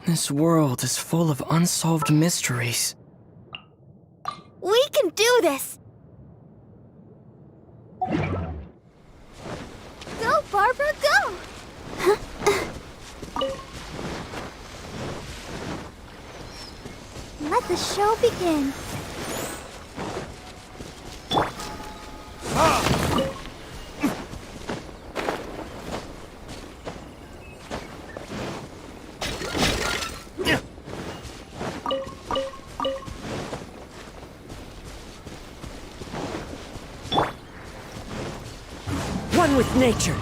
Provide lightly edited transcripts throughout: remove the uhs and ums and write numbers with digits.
This world is full of unsolved mysteries. We can do this! Go, Barbara, go! Let the show begin. One with nature.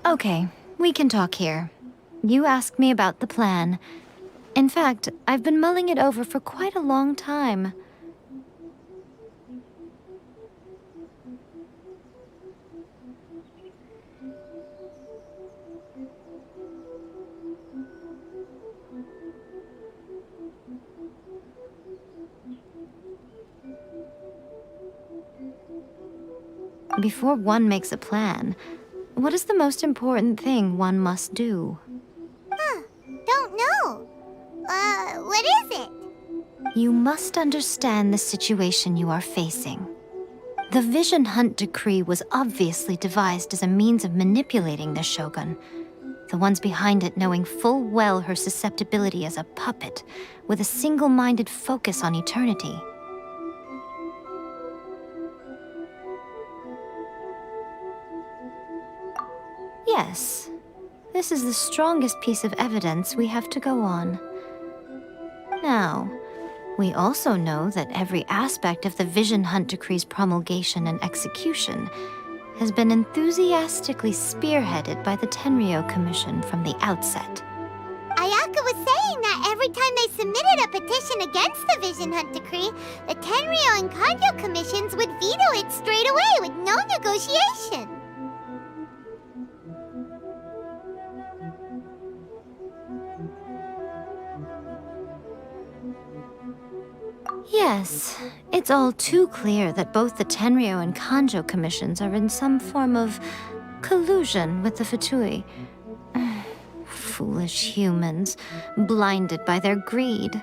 Okay, we can talk here. You asked me about the plan. In fact, I've been mulling it over for quite a long time. Before one makes a plan, what is the most important thing one must do? Don't know. What is it? You must understand the situation you are facing. The Vision Hunt Decree was obviously devised as a means of manipulating the Shogun, the ones behind it knowing full well her susceptibility as a puppet, with a single-minded focus on eternity. Yes, this is the strongest piece of evidence we have to go on. Now, we also know that every aspect of the Vision Hunt Decree's promulgation and execution has been enthusiastically spearheaded by the Tenryou Commission from the outset. Ayaka was saying that every time they submitted a petition against the Vision Hunt Decree, the Tenryou and Kanjo commissions would veto it straight away with no negotiation. Yes, it's all too clear that both the Tenryou and Kanjo commissions are in some form of collusion with the Fatui. Foolish humans, blinded by their greed.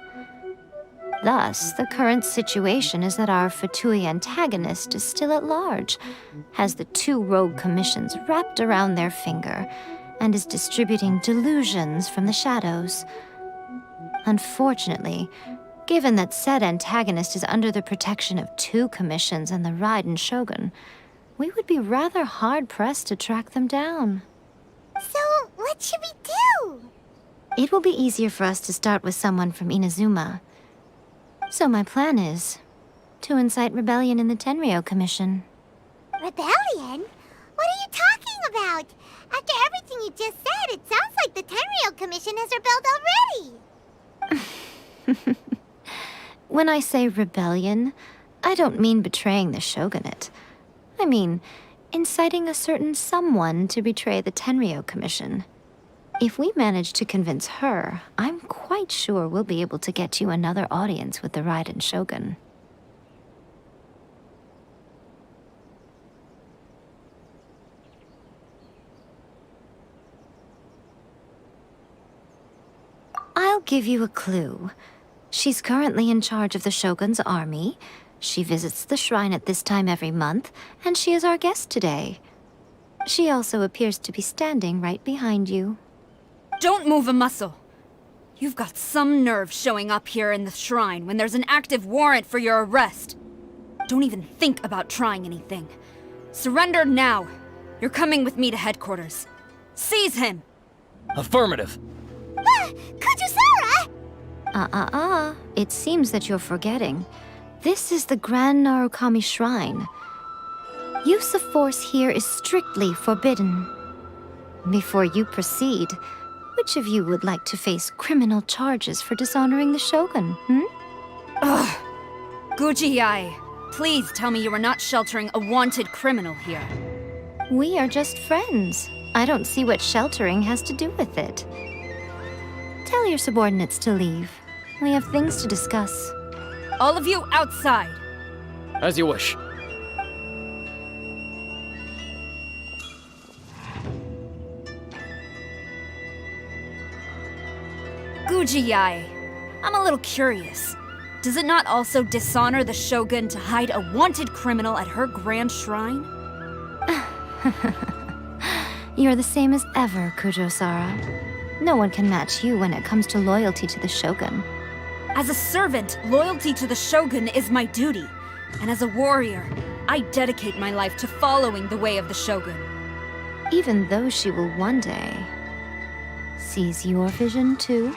Thus, the current situation is that our Fatui antagonist is still at large, has the two rogue commissions wrapped around their finger, and is distributing delusions from the shadows. Unfortunately, given that said antagonist is under the protection of two commissions and the Raiden Shogun, we would be rather hard-pressed to track them down. So, what should we do? It will be easier for us to start with someone from Inazuma. So my plan is to incite rebellion in the Tenryou Commission. Rebellion? What are you talking about? After everything you just said, it sounds like the Tenryou Commission has rebelled already. When I say rebellion, I don't mean betraying the shogunate. I mean inciting a certain someone to betray the Tenryou Commission. If we manage to convince her, I'm quite sure we'll be able to get you another audience with the Raiden Shogun. I'll give you a clue. She's currently in charge of the Shogun's army. She visits the shrine at this time every month, and she is our guest today. She also appears to be standing right behind you. Don't move a muscle. You've got some nerve showing up here in the shrine when there's an active warrant for your arrest. Don't even think about trying anything. Surrender now. You're coming with me to headquarters. Seize him! Affirmative. Kujusara! It seems that you're forgetting. This is the Grand Narukami Shrine. Use of force here is strictly forbidden. Before you proceed, which of you would like to face criminal charges for dishonoring the Shogun, Ugh! Guji-ai, please tell me you are not sheltering a wanted criminal here. We are just friends. I don't see what sheltering has to do with it. Tell your subordinates to leave. We have things to discuss. All of you outside! As you wish. Guji-ai, I'm a little curious. Does it not also dishonor the Shogun to hide a wanted criminal at her grand shrine? You're the same as ever, Kujo-sara. No one can match you when it comes to loyalty to the Shogun. As a servant, loyalty to the Shogun is my duty. And as a warrior, I dedicate my life to following the way of the Shogun. Even though she will one day seize your vision too?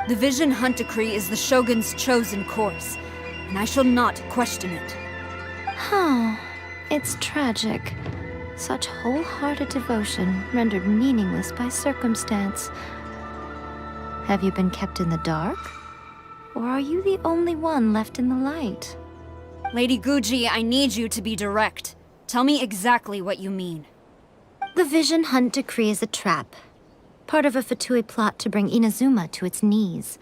The Vision Hunt Decree is the Shogun's chosen course, and I shall not question it. It's tragic. Such wholehearted devotion rendered meaningless by circumstance. Have you been kept in the dark? Or are you the only one left in the light? Lady Guji, I need you to be direct. Tell me exactly what you mean. The Vision Hunt Decree is a trap. Part of a Fatui plot to bring Inazuma to its knees.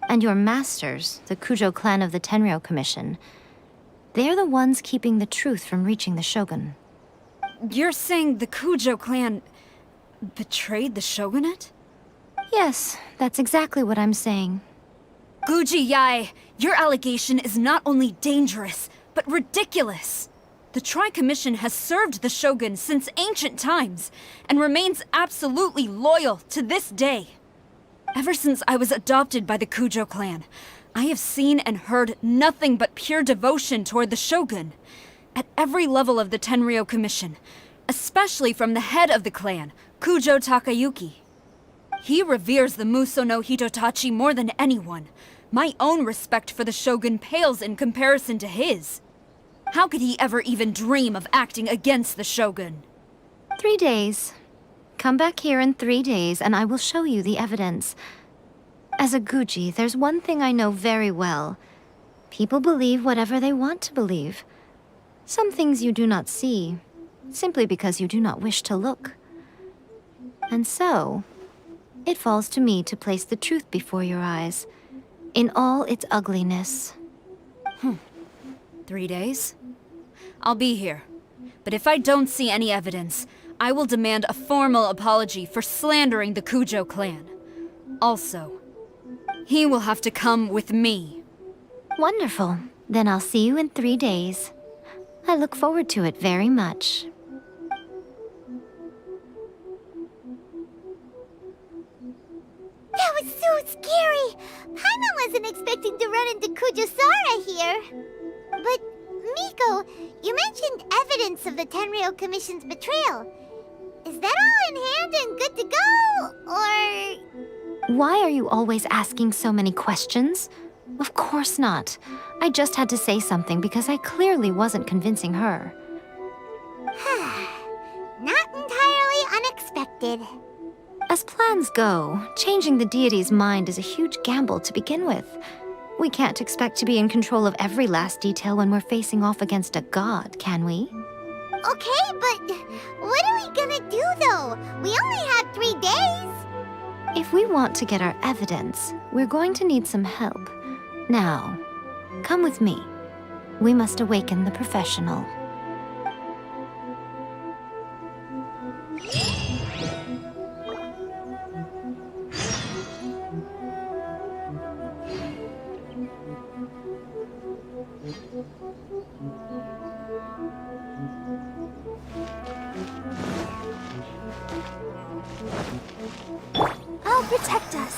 And your masters, the Kujo clan of the Tenryou Commission, they're the ones keeping the truth from reaching the Shogun. You're saying the Kujo clan betrayed the shogunate? Yes, that's exactly what I'm saying. Guji-ai, your allegation is not only dangerous, but ridiculous. The Tri-Commission has served the Shogun since ancient times, and remains absolutely loyal to this day. Ever since I was adopted by the Kujo clan, I have seen and heard nothing but pure devotion toward the Shogun. At every level of the Tenryou Commission, especially from the head of the clan, Kujo Takayuki. He reveres the Muso no Hitotachi more than anyone. My own respect for the Shogun pales in comparison to his. How could he ever even dream of acting against the Shogun? 3 days. Come back here in 3 days and I will show you the evidence. As a Guji, there's one thing I know very well. People believe whatever they want to believe. Some things you do not see, simply because you do not wish to look. And so, it falls to me to place the truth before your eyes, in all its ugliness. 3 days? I'll be here. But if I don't see any evidence, I will demand a formal apology for slandering the Kujo clan. Also, he will have to come with me. Wonderful. Then I'll see you in 3 days. I look forward to it very much. That was so scary! Paimon wasn't expecting to run into Kujusara here. But, Miko, you mentioned evidence of the Tenryou Commission's betrayal. Is that all in hand and good to go, or...? Why are you always asking so many questions? Of course not. I just had to say something because I clearly wasn't convincing her. Not entirely unexpected. As plans go, changing the deity's mind is a huge gamble to begin with. We can't expect to be in control of every last detail when we're facing off against a god, can we? Okay, but what are we gonna do, though? We only have 3 days. If we want to get our evidence, we're going to need some help. Now, come with me. We must awaken the professional. I'll protect us.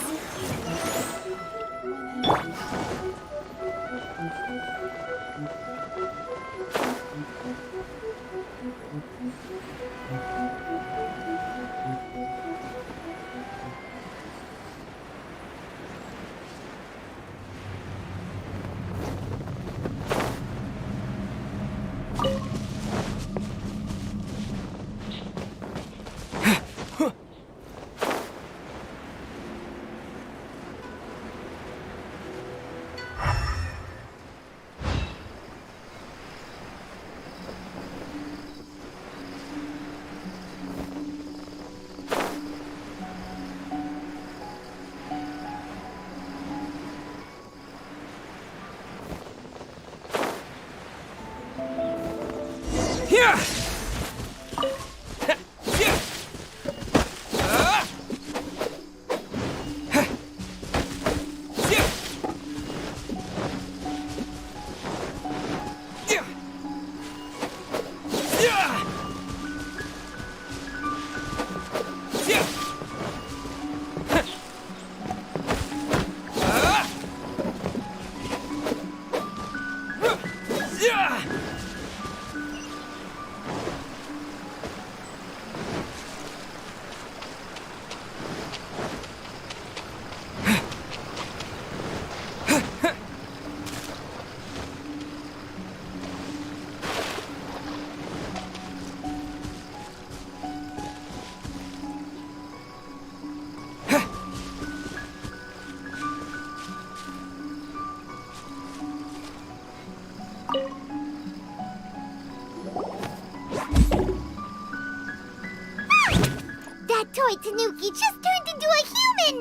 That toy Tanuki just turned into a human!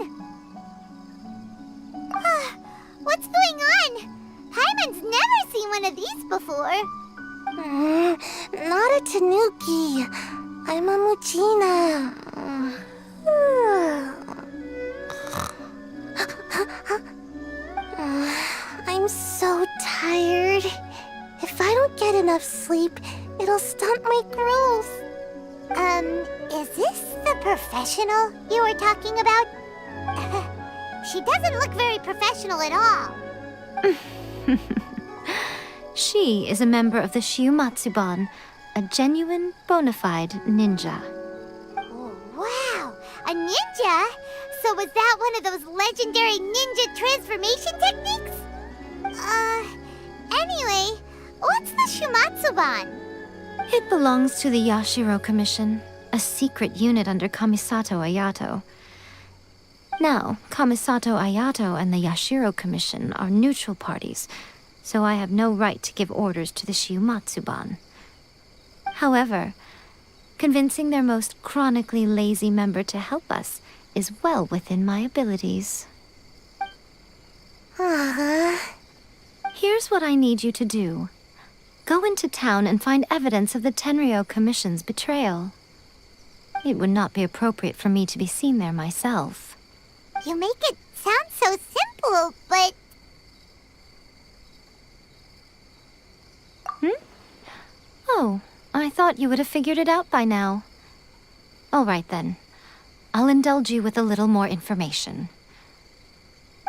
What's going on? Paimon's never seen one of these before. Not a Tanuki. I'm a Muchina. I'm so tired. If I don't get enough sleep, it'll stunt my growth. Is this the professional you were talking about? She doesn't look very professional at all. She is a member of the Shiumatsuban, a genuine, bona fide ninja. Oh, wow! A ninja? So was that one of those legendary ninja transformation techniques? Anyway, what's the Shiumatsuban? It belongs to the Yashiro Commission, a secret unit under Kamisato Ayato. Now, Kamisato Ayato and the Yashiro Commission are neutral parties, so I have no right to give orders to the Shiumatsuban. However, convincing their most chronically lazy member to help us is well within my abilities. Here's what I need you to do. Go into town and find evidence of the Tenryou Commission's betrayal. It would not be appropriate for me to be seen there myself. You make it sound so simple, but... Oh, I thought you would have figured it out by now. All right then. I'll indulge you with a little more information.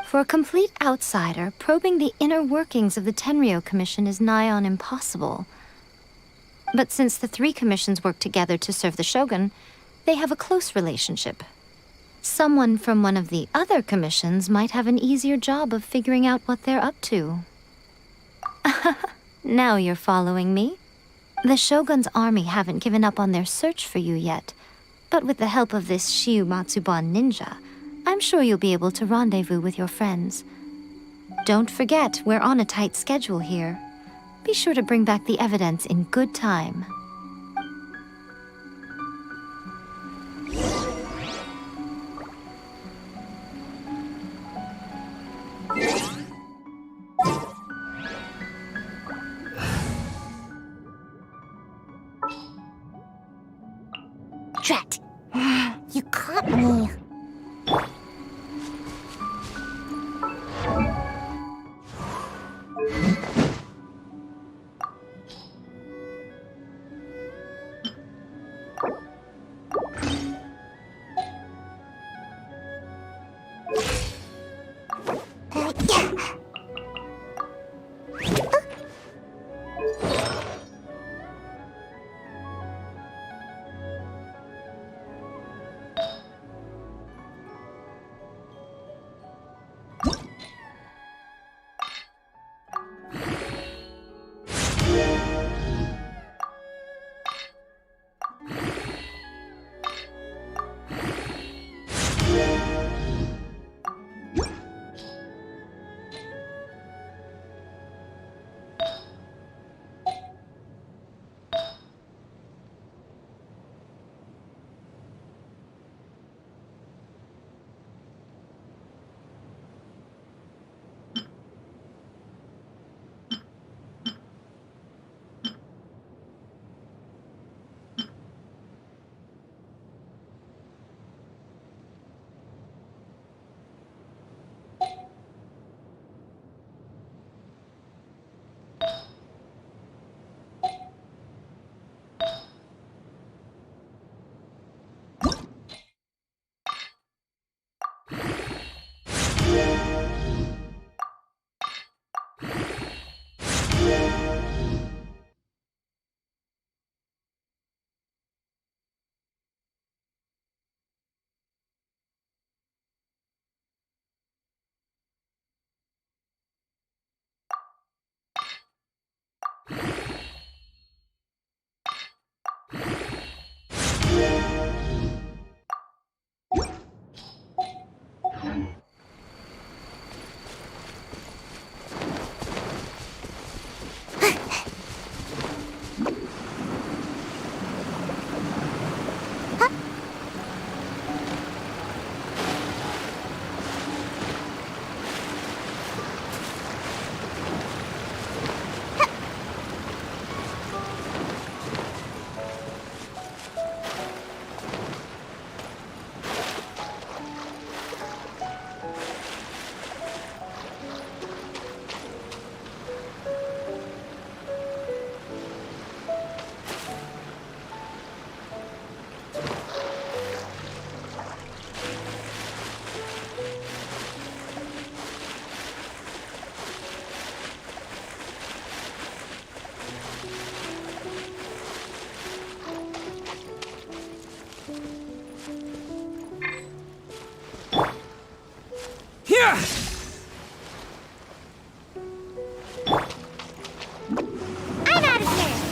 For a complete outsider, probing the inner workings of the Tenryou Commission is nigh on impossible. But since the three commissions work together to serve the Shogun, they have a close relationship. Someone from one of the other commissions might have an easier job of figuring out what they're up to. Now you're following me. The Shogun's army haven't given up on their search for you yet, but with the help of this Shiumatsuban ninja, I'm sure you'll be able to rendezvous with your friends. Don't forget, we're on a tight schedule here. Be sure to bring back the evidence in good time. Drat! You caught me. I'm out of here!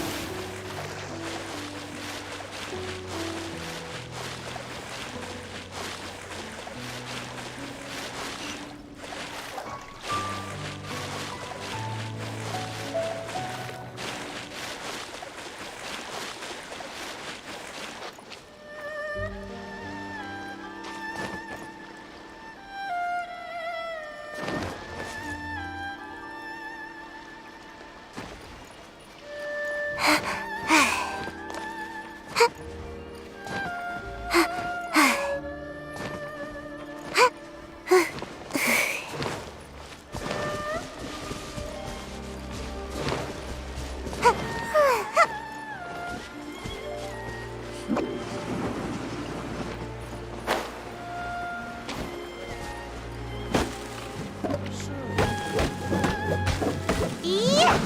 Yeah!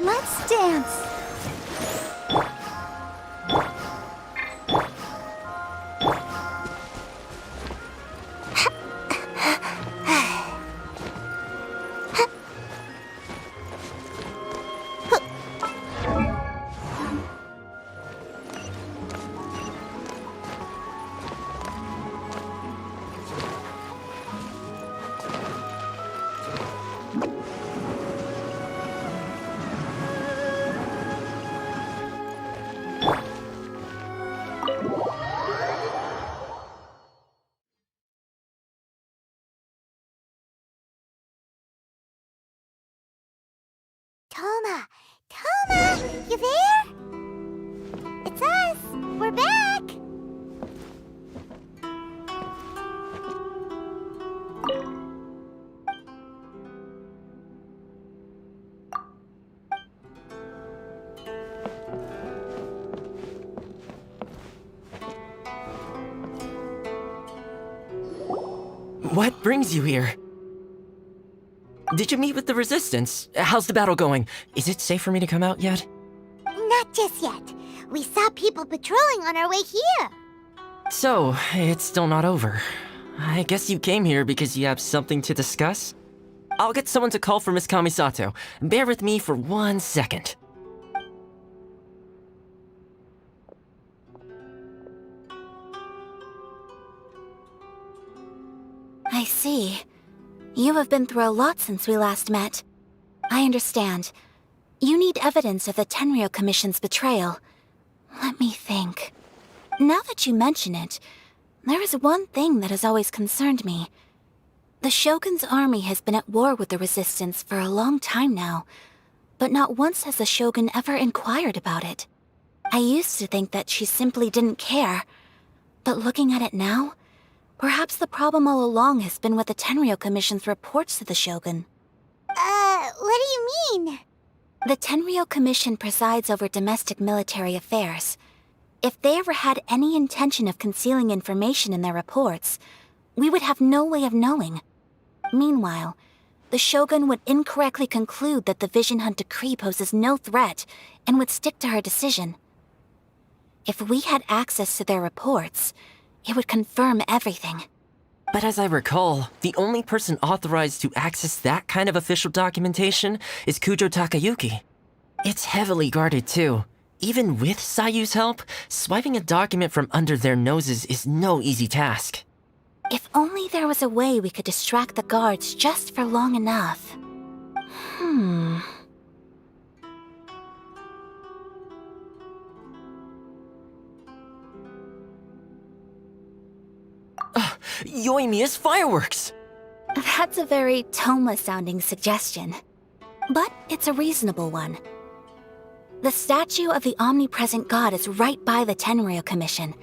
Let's dance! Toma! Toma! You there? It's us! We're back! What brings you here? Did you meet with the Resistance? How's the battle going? Is it safe for me to come out yet? Not just yet. We saw people patrolling on our way here. So, it's still not over. I guess you came here because you have something to discuss? I'll get someone to call for Miss Kamisato. Bear with me for 1 second. I see. You have been through a lot since we last met. I understand. You need evidence of the Tenryou Commission's betrayal. Let me think. Now that you mention it, there is one thing that has always concerned me. The Shogun's army has been at war with the Resistance for a long time now, but not once has the Shogun ever inquired about it. I used to think that she simply didn't care, but looking at it now, perhaps the problem all along has been with the Tenryou Commission's reports to the Shogun. What do you mean? The Tenryou Commission presides over domestic military affairs. If they ever had any intention of concealing information in their reports, we would have no way of knowing. Meanwhile, the Shogun would incorrectly conclude that the Vision Hunt decree poses no threat and would stick to her decision. If we had access to their reports, it would confirm everything. But as I recall, the only person authorized to access that kind of official documentation is Kujo Takayuki. It's heavily guarded too. Even with Sayu's help, swiping a document from under their noses is no easy task. If only there was a way we could distract the guards just for long enough. Yoimiya's fireworks! That's a very Toma-sounding suggestion. But it's a reasonable one. The statue of the omnipresent god is right by the Tenryou Commission.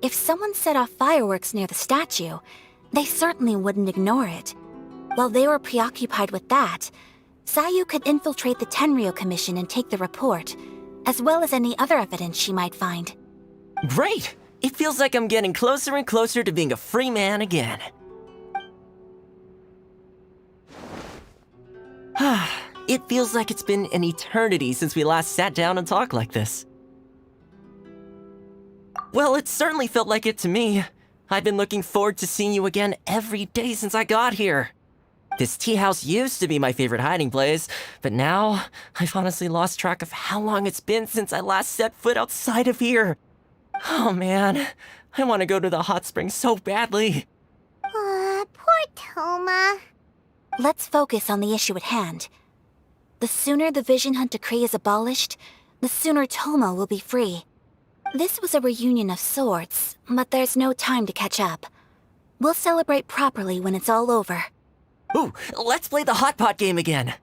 If someone set off fireworks near the statue, they certainly wouldn't ignore it. While they were preoccupied with that, Sayu could infiltrate the Tenryou Commission and take the report, as well as any other evidence she might find. Great! It feels like I'm getting closer and closer to being a free man again. It feels like it's been an eternity since we last sat down and talked like this. Well, it certainly felt like it to me. I've been looking forward to seeing you again every day since I got here. This tea house used to be my favorite hiding place, but now I've honestly lost track of how long it's been since I last set foot outside of here. Oh man, I want to go to the hot springs so badly. Poor Toma. Let's focus on the issue at hand. The sooner the Vision Hunt decree is abolished, the sooner Toma will be free. This was a reunion of sorts, but there's no time to catch up. We'll celebrate properly when it's all over. Ooh, let's play the hot pot game again.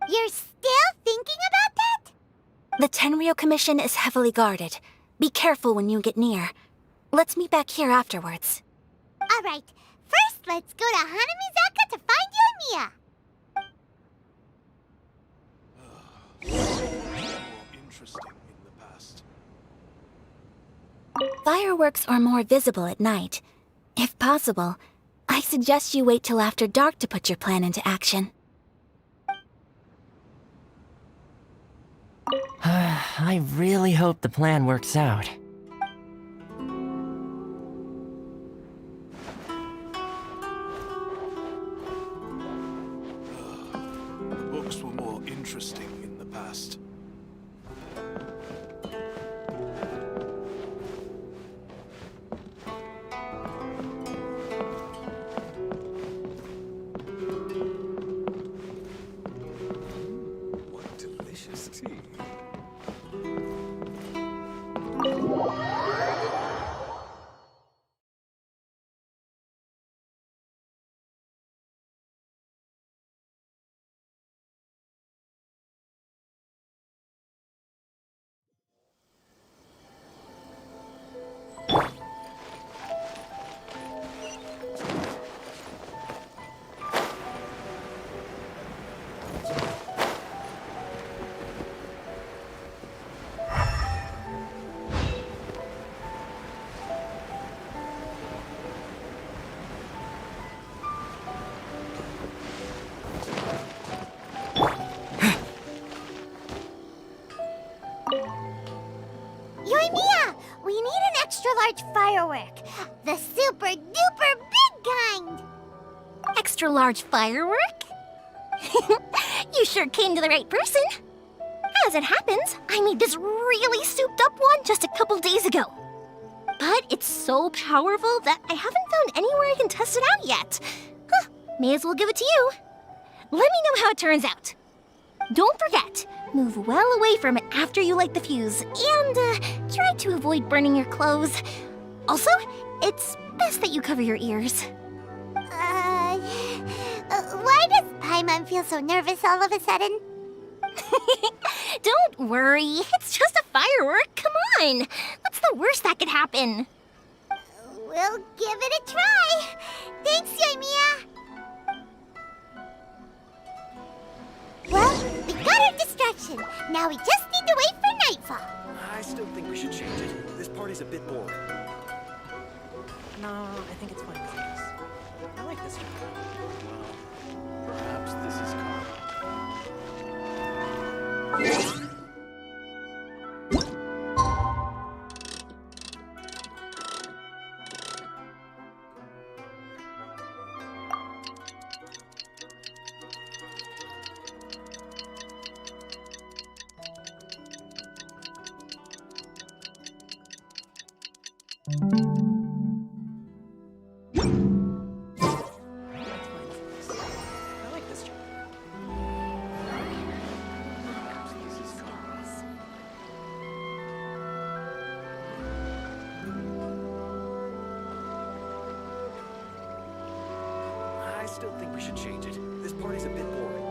You're still thinking about that? The Tenryou Commission is heavily guarded. Be careful when you get near. Let's meet back here afterwards. All right. First, let's go to Hanamizaka to find Yoimiya. Interesting in the past. Fireworks are more visible at night. If possible, I suggest you wait till after dark to put your plan into action. I really hope the plan works out. The books were more interesting in the past. What delicious tea. extra large firework. The super duper big kind. Extra large firework? You sure came to the right person. As it happens, I made this really souped up one just a couple days ago. But it's so powerful that I haven't found anywhere I can test it out yet. Huh, may as well give it to you. Let me know how it turns out. Don't forget, move well away from it after you light the fuse, and try to avoid burning your clothes. Also, it's best that you cover your ears. Why does Paimon feel so nervous all of a sudden? Don't worry, it's just a firework. Come on, what's the worst that could happen? We'll give it a try. Thanks, Yoimiya. Well, we got our distraction. Now we just need to wait for nightfall. I still think we should change it. This party's a bit boring. No, I think it's fine as it is. I like this job. Well, perhaps this is karma. I like this job. Perhaps this is karma. I still think we should change it. This party's a bit boring.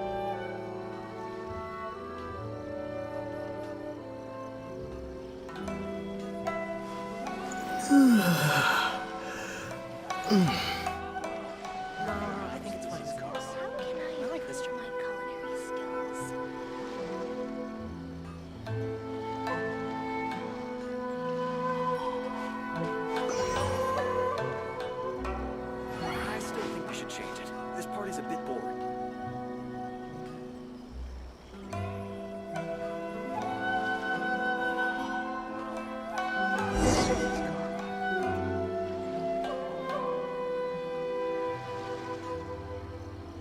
I think it's fine as it is. I like this job. My culinary skills. I still think we should change it. This party's a bit boring.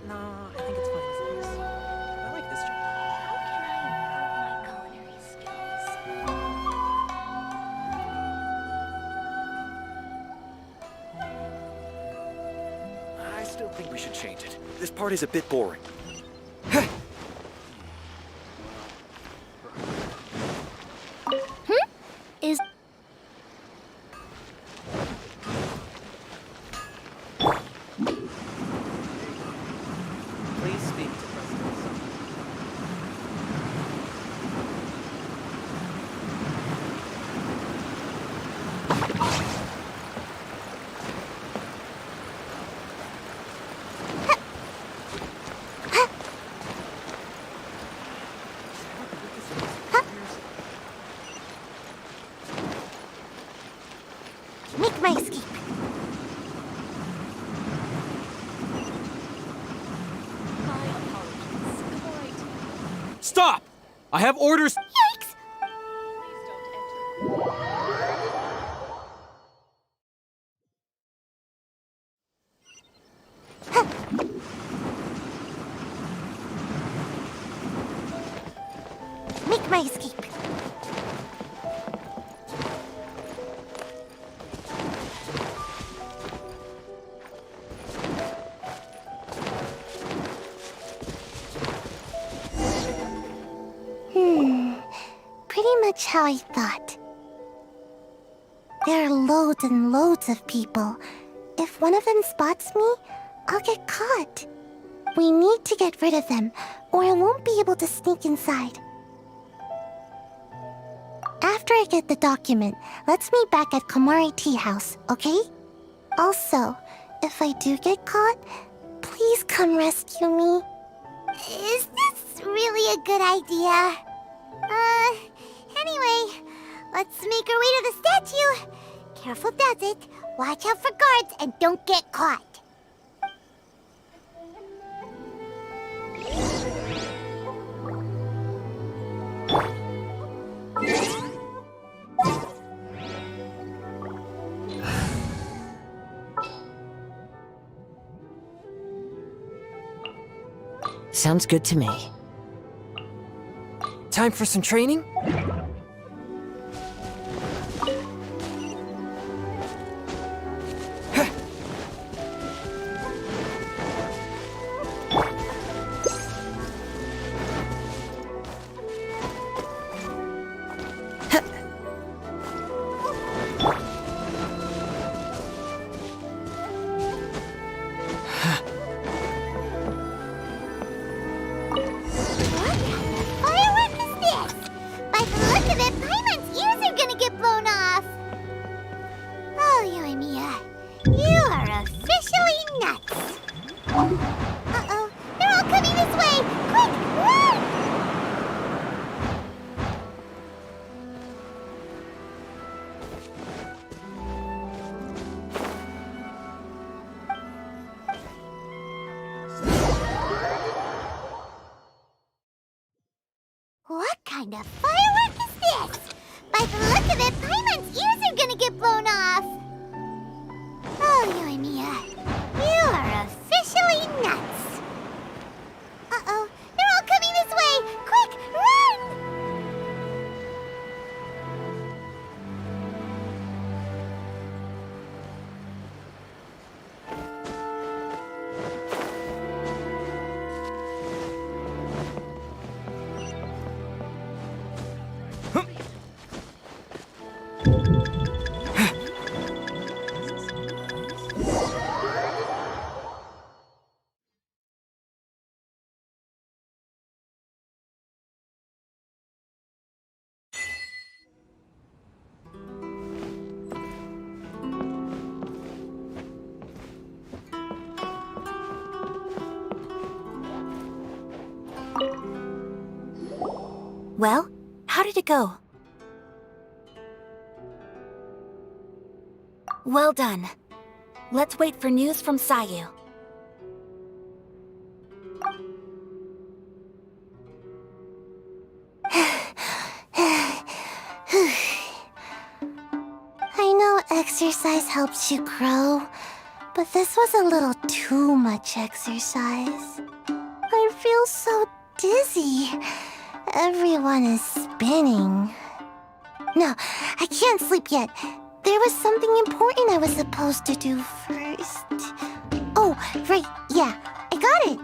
No, I think it's fine as it is. I like this job. How can I improve my culinary skills? I still think we should change it. This party's a bit boring. Is Please speak to President Sun. Make my escape. Stop! I have orders. Yikes! Make my escape. Pretty much how I thought. There are loads and loads of people. If one of them spots me, I'll get caught. We need to get rid of them, or I won't be able to sneak inside. After I get the document, let's meet back at Komari Tea House, okay? Also, if I do get caught, please come rescue me. Is this really a good idea? Anyway, let's make our way to the statue. Careful does it. Watch out for guards and don't get caught. Sounds good to me. Time for some training? Firework is this? By the look of it, Paimon's ears are gonna get blown off. Oh, Yoimiya, you are officially nuts. Uh-oh, they're all coming this way! Quick, run! What kind of firework is this? By the look of it, Paimon's ears are gonna get blown off. Oh, Yoimiya, you are officially nuts. Uh-oh, they're all coming this way! Quick, run! Well, how did it go? Well done. Let's wait for news from Sayu. I know exercise helps you grow, but this was a little too much exercise. I feel so dizzy. Everyone is spinning. No, I can't sleep yet. There was something important I was supposed to do first. Oh, right, yeah, I got it.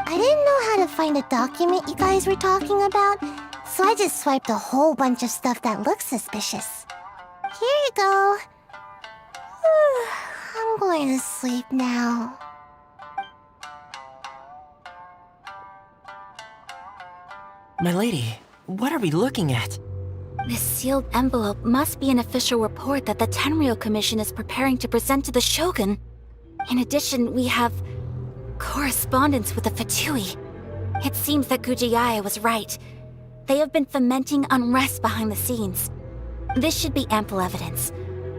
I didn't know how to find a document you guys were talking about, so I just swiped a whole bunch of stuff that looks suspicious. Here you go. I'm going to sleep now. My lady, what are we looking at? This sealed envelope must be an official report that the Tenryou Commission is preparing to present to the Shogun. In addition, we have correspondence with the Fatui. It seems that Gujiai was right. They have been fomenting unrest behind the scenes. This should be ample evidence.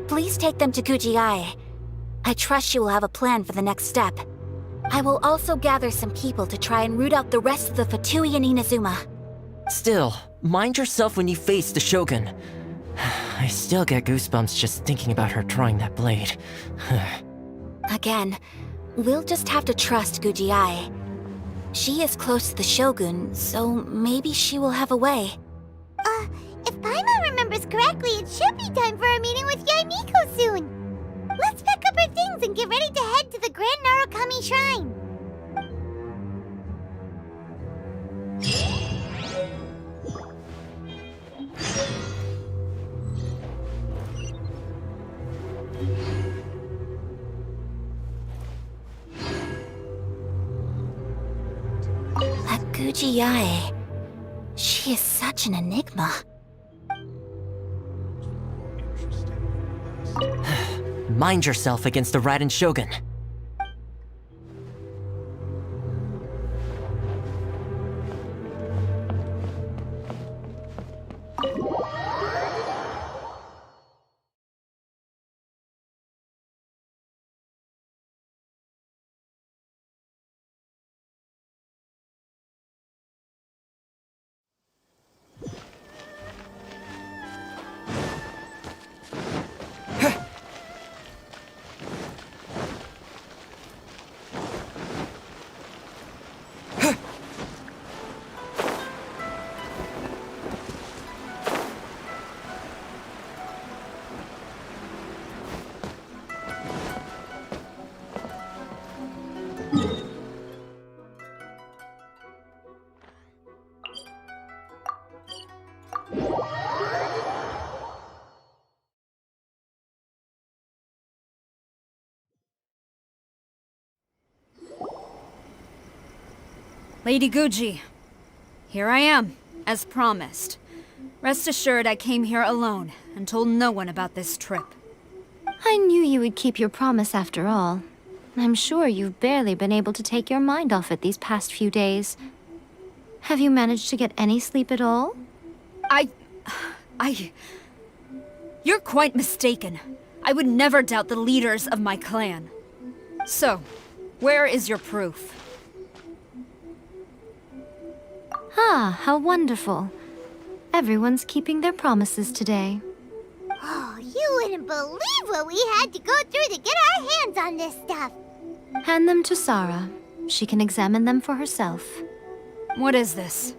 Please take them to Gujiai. I trust she will have a plan for the next step. I will also gather some people to try and root out the rest of the Fatui in Inazuma. Still, mind yourself when you face the Shogun. I still get goosebumps just thinking about her drawing that blade. Again, we'll just have to trust Gujiai. She is close to the Shogun, so maybe she will have a way. If Paimon remembers correctly, it should be time for a meeting with Yaimiko soon. Let's pack up our things and get ready to head to the Grand Narukami Shrine. That Gujiai, she is such an enigma. Mind yourself against the Raiden Shogun. Lady Guji, here I am, as promised. Rest assured I came here alone and told no one about this trip. I knew you would keep your promise after all. I'm sure you've barely been able to take your mind off it these past few days. Have you managed to get any sleep at all? You're quite mistaken. I would never doubt the leaders of my clan. So, where is your proof? Ah, how wonderful. Everyone's keeping their promises today. Oh, you wouldn't believe what we had to go through to get our hands on this stuff. Hand them to Sarah. She can examine them for herself. What is this?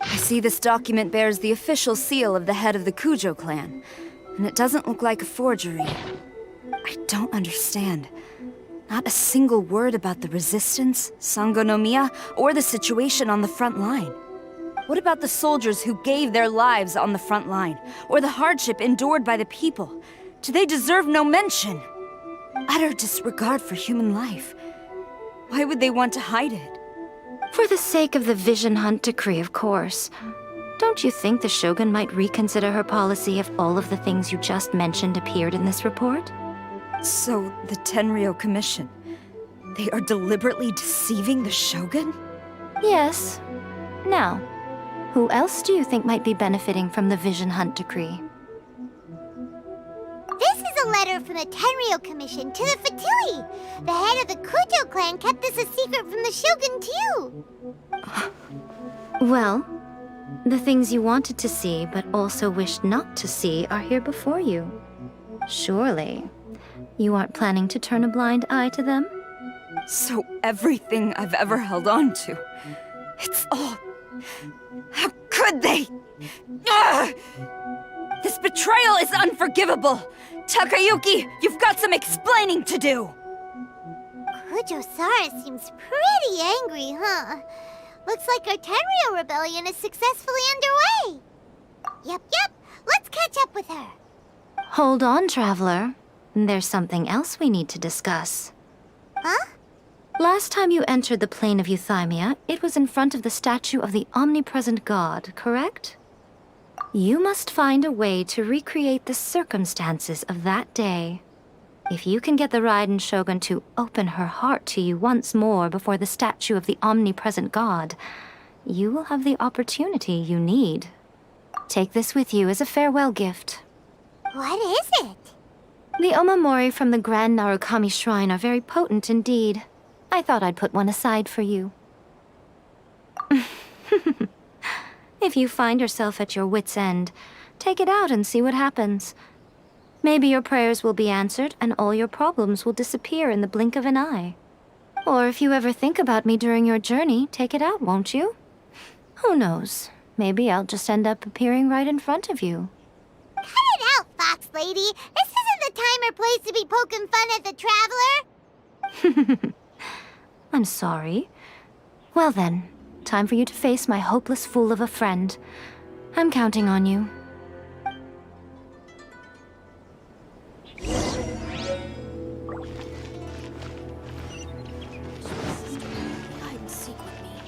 I see this document bears the official seal of the head of the Kujo clan, and it doesn't look like a forgery. I don't understand. Not a single word about the resistance, Sangonomiya, or the situation on the front line. What about the soldiers who gave their lives on the front line, or the hardship endured by the people? Do they deserve no mention? Utter disregard for human life. Why would they want to hide it? For the sake of the Vision Hunt decree, of course. Don't you think the Shogun might reconsider her policy if all of the things you just mentioned appeared in this report? So, the Tenryou Commission, they are deliberately deceiving the Shogun? Yes. Now, who else do you think might be benefiting from the Vision Hunt decree? This is a letter from the Tenryou Commission to the Fatui. The head of the Kujo clan kept this a secret from the Shogun, too. Well, the things you wanted to see but also wished not to see are here before you. Surely, you aren't planning to turn a blind eye to them? So everything I've ever held on to, it's all... How could they? Ugh! This betrayal is unforgivable! Takayuki, you've got some explaining to do! Kujo Sara seems pretty angry, huh? Looks like our Tenryou rebellion is successfully underway. Yep, let's catch up with her. Hold on, Traveler. There's something else we need to discuss. Huh? Last time you entered the plane of Euthymia, it was in front of the statue of the omnipresent god, correct? You must find a way to recreate the circumstances of that day. If you can get the Raiden Shogun to open her heart to you once more before the statue of the omnipresent god, you will have the opportunity you need. Take this with you as a farewell gift. What is it? The omamori from the Grand Narukami Shrine are very potent indeed. I thought I'd put one aside for you. If you find yourself at your wit's end, take it out and see what happens. Maybe your prayers will be answered and all your problems will disappear in the blink of an eye. Or if you ever think about me during your journey, take it out, won't you? Who knows? Maybe I'll just end up appearing right in front of you. Cut it out, Fox Lady. This isn't the time or place to be poking fun at the Traveler. I'm sorry. Well then, time for you to face my hopeless fool of a friend. I'm counting on you. Hide and seek with me.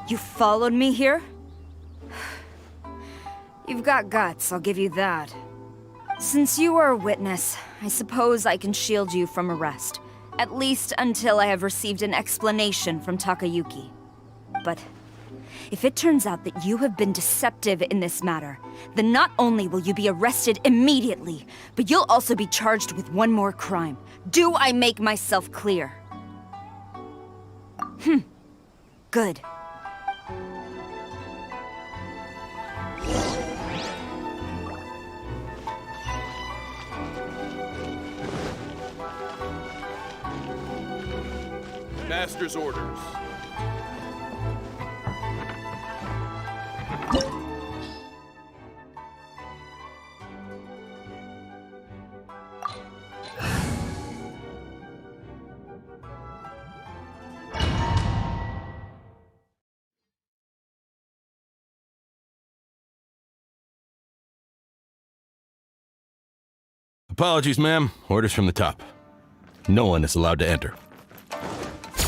You followed me here? You've got guts, I'll give you that. Since you are a witness, I suppose I can shield you from arrest. At least until I have received an explanation from Takayuki. But if it turns out that you have been deceptive in this matter, then not only will you be arrested immediately, but you'll also be charged with one more crime. Do I make myself clear? Good. Master's orders. Apologies, ma'am. Orders from the top. No one is allowed to enter.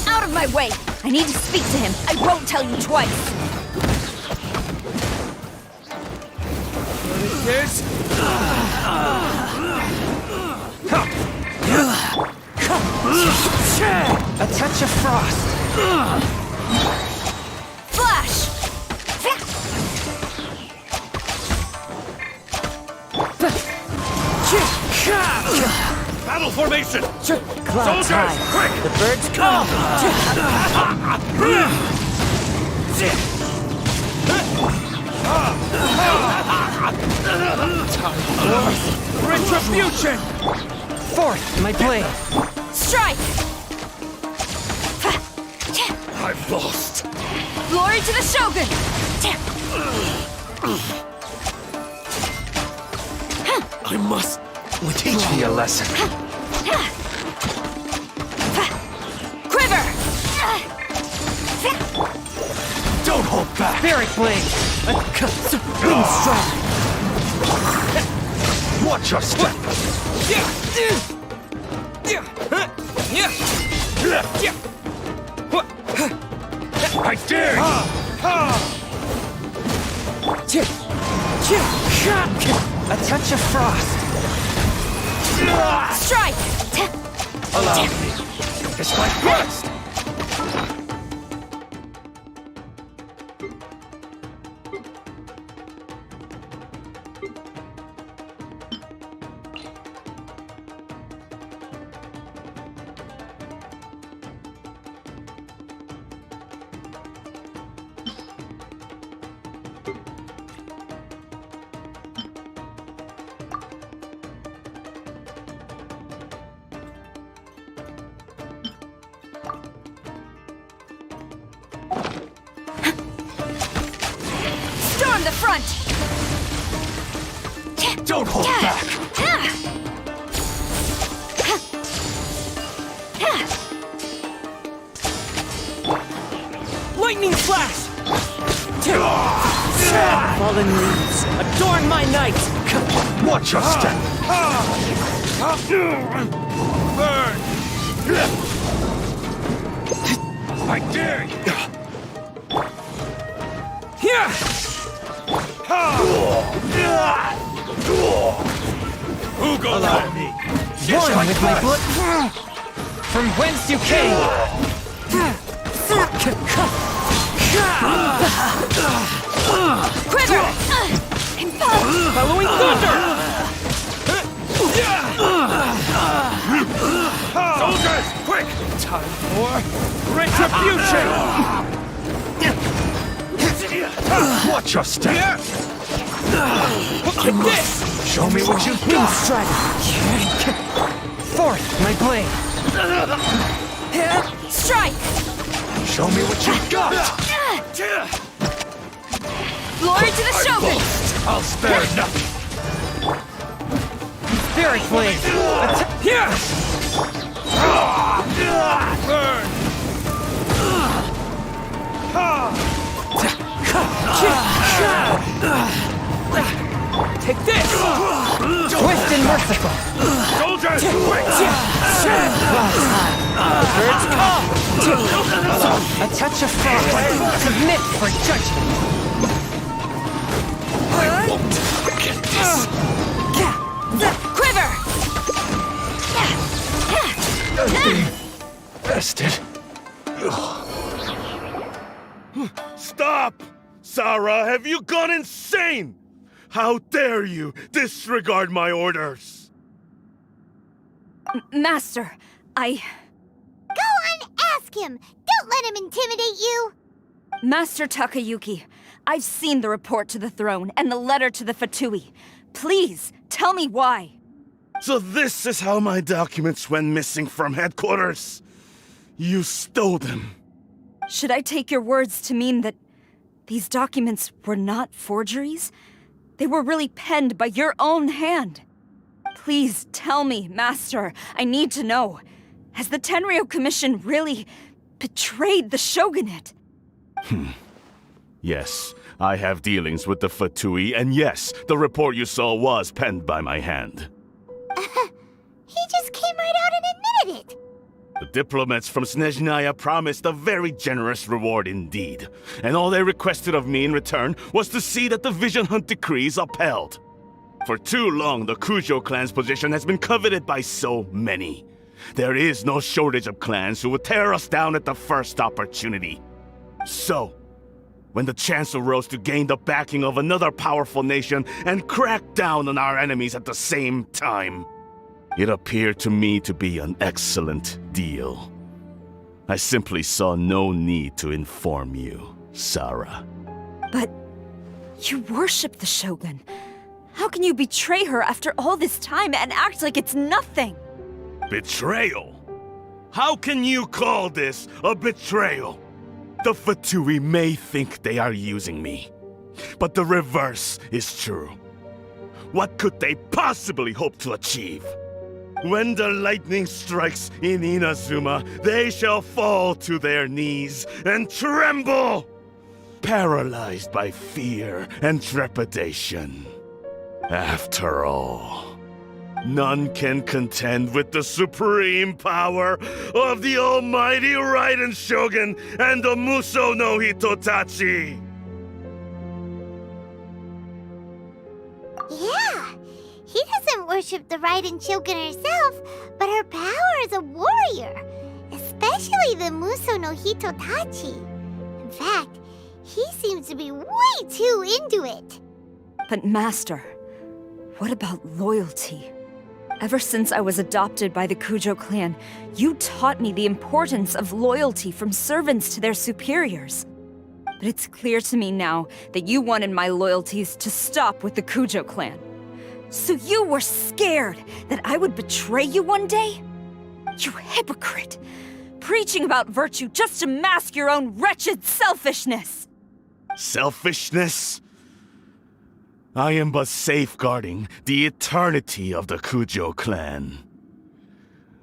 Out of my way! I need to speak to him. I won't tell you twice. What is this? A touch of frost. Flash! Battle formation! Clouds high. quick! The birds come. Retribution! Forth, my blade. Strike! I've lost. Glory to the Shogun! I must Teach me a lesson. Quiver! don't hold back. Barrack blade. Boom strike. Watch your step. I dare you. A touch of frost. Strike! Allow me. It's my quest. Storm from the front! Don't hold back! Lightning flash! Fallen leaves, adorn my night! Watch your step! Burn! I dare you! Here! Who goes at me? One with my blood from whence you came! Quiver! Following thunder! Soldiers, quick! Time for retribution! Watch your step! Take this! Show me what you Wind strike! Forth, my blade! Strike! Show me what you got! Glory to the Shogun! I'll spare nothing! Spirit blade! Here! Burn! Take this! Swift and merciful! Soldiers, quick! Birds come! A touch of frost! Submit for judgment! I won't forget this! Quiver! Bested. Stop! Sarah, have you gone insane? How dare you disregard my orders? Master, Go on, ask him! Don't let him intimidate you! Master Takayuki, I've seen the report to the throne and the letter to the Fatui. Please, tell me why. So this is how my documents went missing from headquarters? You stole them. Should I take your words to mean that these documents were not forgeries? They were really penned by your own hand. Please tell me, Master. I need to know. Has the Tenryou Commission really betrayed the Shogunate? Yes, I have dealings with the Fatui, and yes, the report you saw was penned by my hand. He just came right out and admitted it! The diplomats from Snezhnaya promised a very generous reward indeed, and all they requested of me in return was to see that the Vision Hunt decrees upheld. For too long, the Kujo clan's position has been coveted by so many. There is no shortage of clans who would tear us down at the first opportunity. So, when the chance arose to gain the backing of another powerful nation and crack down on our enemies at the same time, it appeared to me to be an excellent deal. I simply saw no need to inform you, Sarah. But you worship the Shogun. How can you betray her after all this time and act like it's nothing? Betrayal? How can you call this a betrayal? The Fatui may think they are using me, but the reverse is true. What could they possibly hope to achieve? When the lightning strikes in Inazuma, they shall fall to their knees and tremble, paralyzed by fear and trepidation. After all, none can contend with the supreme power of the almighty Raiden Shogun and the Muso no Hitotachi! Yeah, he doesn't worship the Raiden Shogun herself, but her power as a warrior, especially the Muso no Hitotachi. In fact, he seems to be way too into it. But Master, what about loyalty? Ever since I was adopted by the Kujo clan, you taught me the importance of loyalty from servants to their superiors. But it's clear to me now that you wanted my loyalties to stop with the Kujo clan. So you were scared that I would betray you one day? You hypocrite! Preaching about virtue just to mask your own wretched selfishness! Selfishness? I am but safeguarding the eternity of the Kujo clan.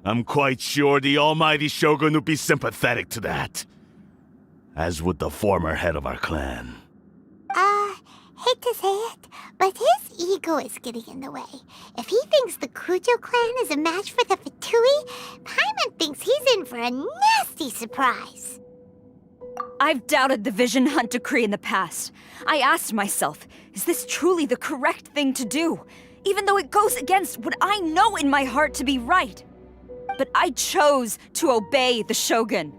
I'm quite sure the almighty Shogun would be sympathetic to that. As would the former head of our clan. Hate to say it, but his ego is getting in the way. If he thinks the Kujo clan is a match for the Fatui, Paimon thinks he's in for a nasty surprise. I've doubted the Vision Hunt decree in the past. I asked myself, is this truly the correct thing to do? Even though it goes against what I know in my heart to be right. But I chose to obey the Shogun.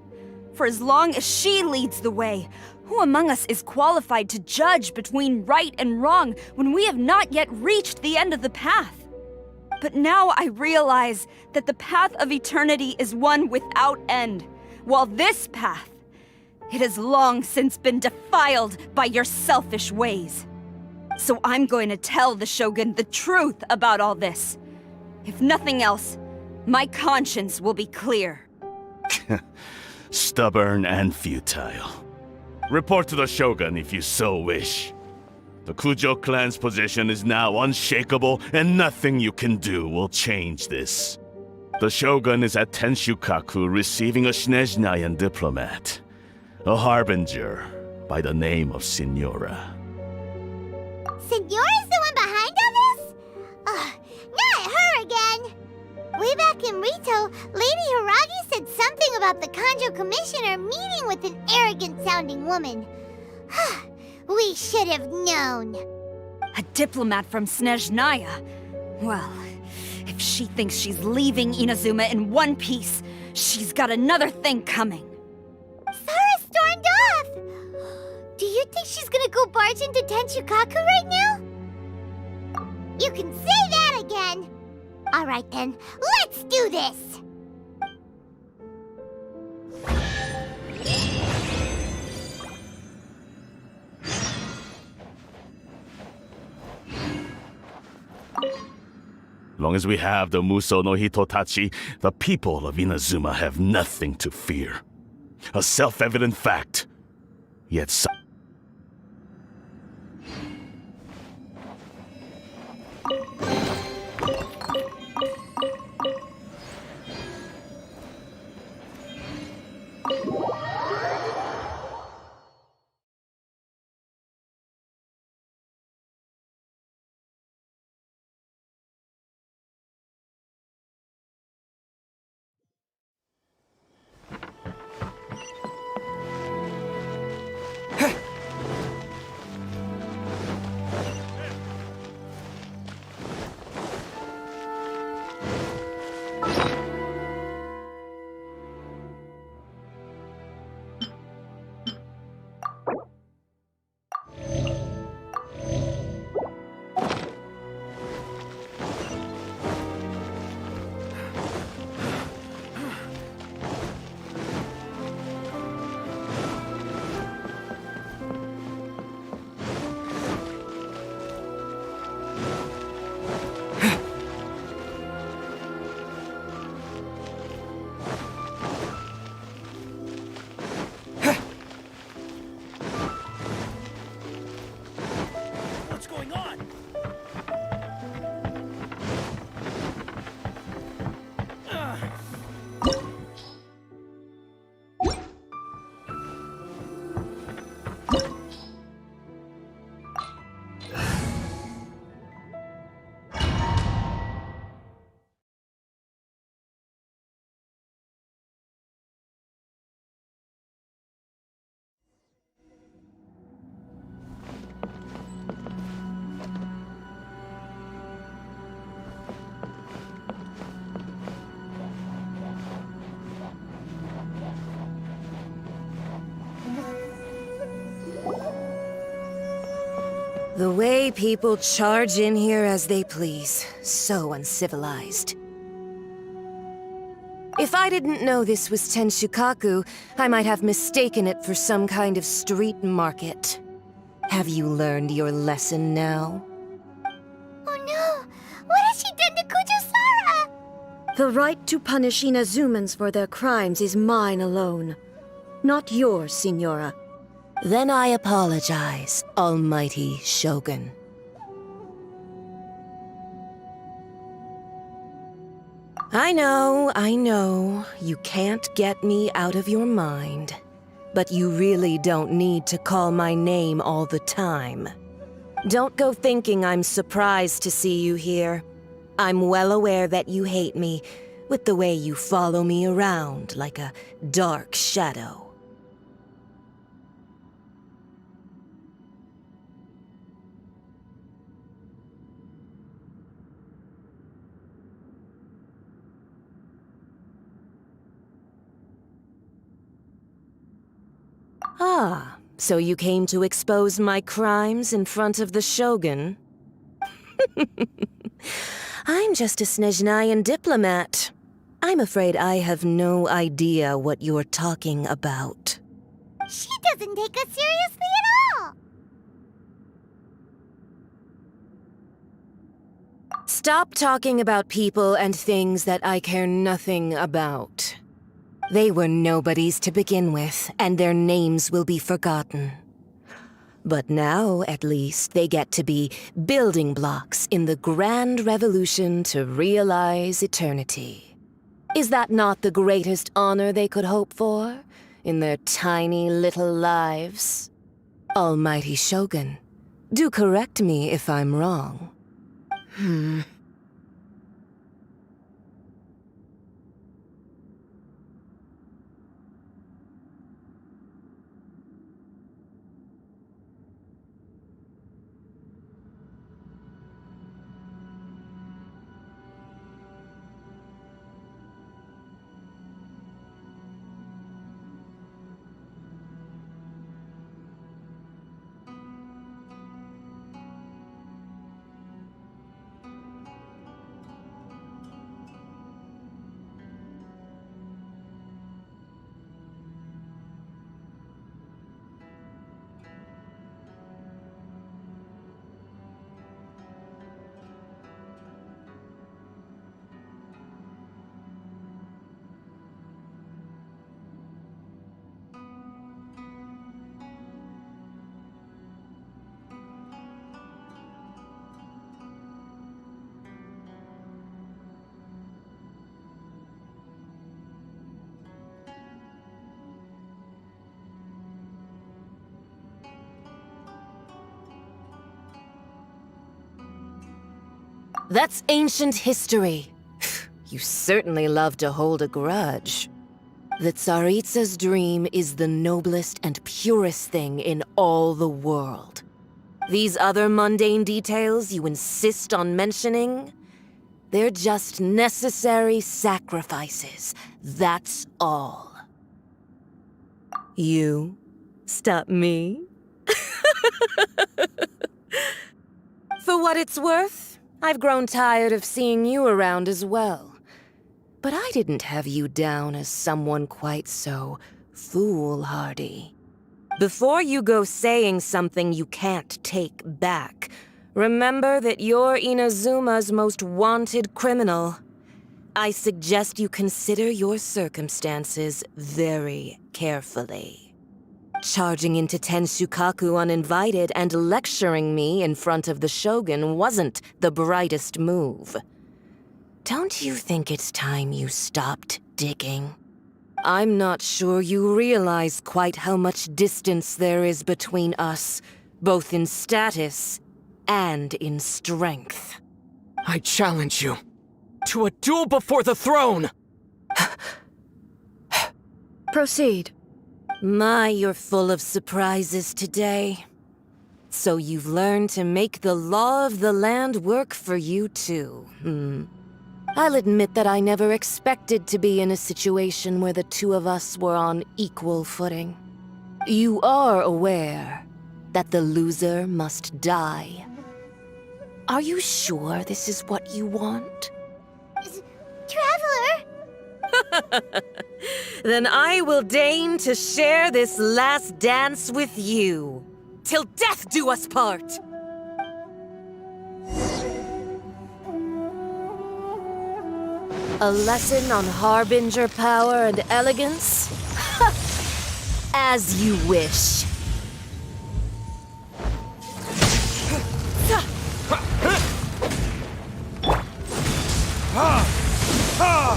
For as long as she leads the way, who among us is qualified to judge between right and wrong when we have not yet reached the end of the path? But now I realize that the path of eternity is one without end, while this path, it has long since been defiled by your selfish ways. So I'm going to tell the Shogun the truth about all this. If nothing else, my conscience will be clear. Stubborn and futile. Report to the Shogun if you so wish. The Kujo clan's position is now unshakable, and nothing you can do will change this. The Shogun is at Tenshukaku receiving a Snezhnayan diplomat, a harbinger by the name of Signora. Signora's the one behind all this? Not her again! Way back in Rito, Lady Hiragi said something about the Kanjo Commissioner meeting with an arrogant-sounding woman. We should have known. A diplomat from Snezhnaya? Well, if she thinks she's leaving Inazuma in one piece, she's got another thing coming. Sara stormed off! Do you think she's gonna go barge into Tenshukaku right now? You can say that again! Alright then, let's do this! Long as we have the Muso no Hitotachi, the people of Inazuma have nothing to fear. A self-evident fact. Yet some... What's going on? The way people charge in here as they please. So uncivilized. If I didn't know this was Tenshukaku, I might have mistaken it for some kind of street market. Have you learned your lesson now? Oh no! What has she done to Kujusara? The right to punish Inazumans for their crimes is mine alone. Not yours, Signora. Then I apologize, almighty Shogun. I know. You can't get me out of your mind. But you really don't need to call my name all the time. Don't go thinking I'm surprised to see you here. I'm well aware that you hate me, with the way you follow me around like a dark shadow. Ah, so you came to expose my crimes in front of the Shogun? I'm just a Snezhnayan diplomat. I'm afraid I have no idea what you're talking about. She doesn't take us seriously at all! Stop talking about people and things that I care nothing about. They were nobodies to begin with, and their names will be forgotten. But now, at least, they get to be building blocks in the grand revolution to realize eternity. Is that not the greatest honor they could hope for in their tiny little lives? Almighty Shogun, do correct me if I'm wrong. That's ancient history. You certainly love to hold a grudge. The Tsaritsa's dream is the noblest and purest thing in all the world. These other mundane details you insist on mentioning, they're just necessary sacrifices. That's all. You stop me? For what it's worth, I've grown tired of seeing you around as well. But I didn't have you down as someone quite so foolhardy. Before you go saying something you can't take back, remember that you're Inazuma's most wanted criminal. I suggest you consider your circumstances very carefully. Charging into Tenshukaku uninvited and lecturing me in front of the Shogun wasn't the brightest move. Don't you think it's time you stopped digging? I'm not sure you realize quite how much distance there is between us, both in status and in strength. I challenge you to a duel before the throne! Proceed. My, you're full of surprises today. So you've learned to make the law of the land work for you too, I'll admit that I never expected to be in a situation where the two of us were on equal footing. You are aware that the loser must die. Are you sure this is what you want? Traveler! Then I will deign to share this last dance with you. Till death do us part! A lesson on Harbinger power and elegance? As you wish. Ha! Ha!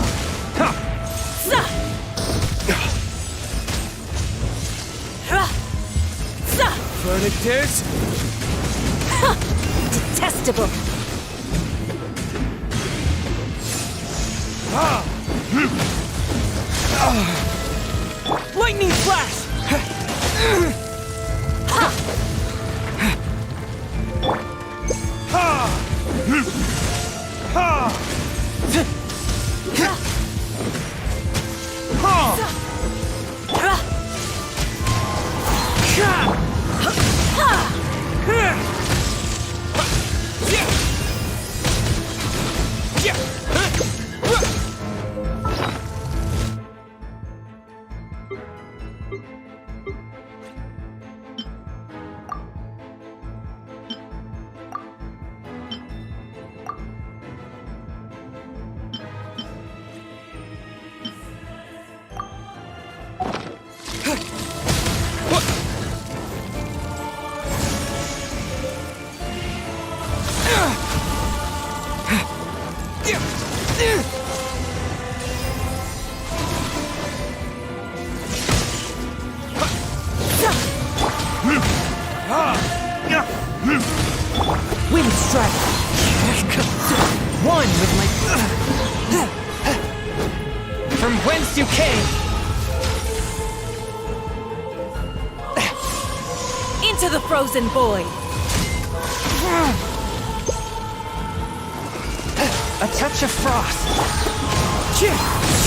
verdict is... Detestable. Lightning flash! Wind strike. One with my... From whence you came! Into the frozen void. A touch of frost.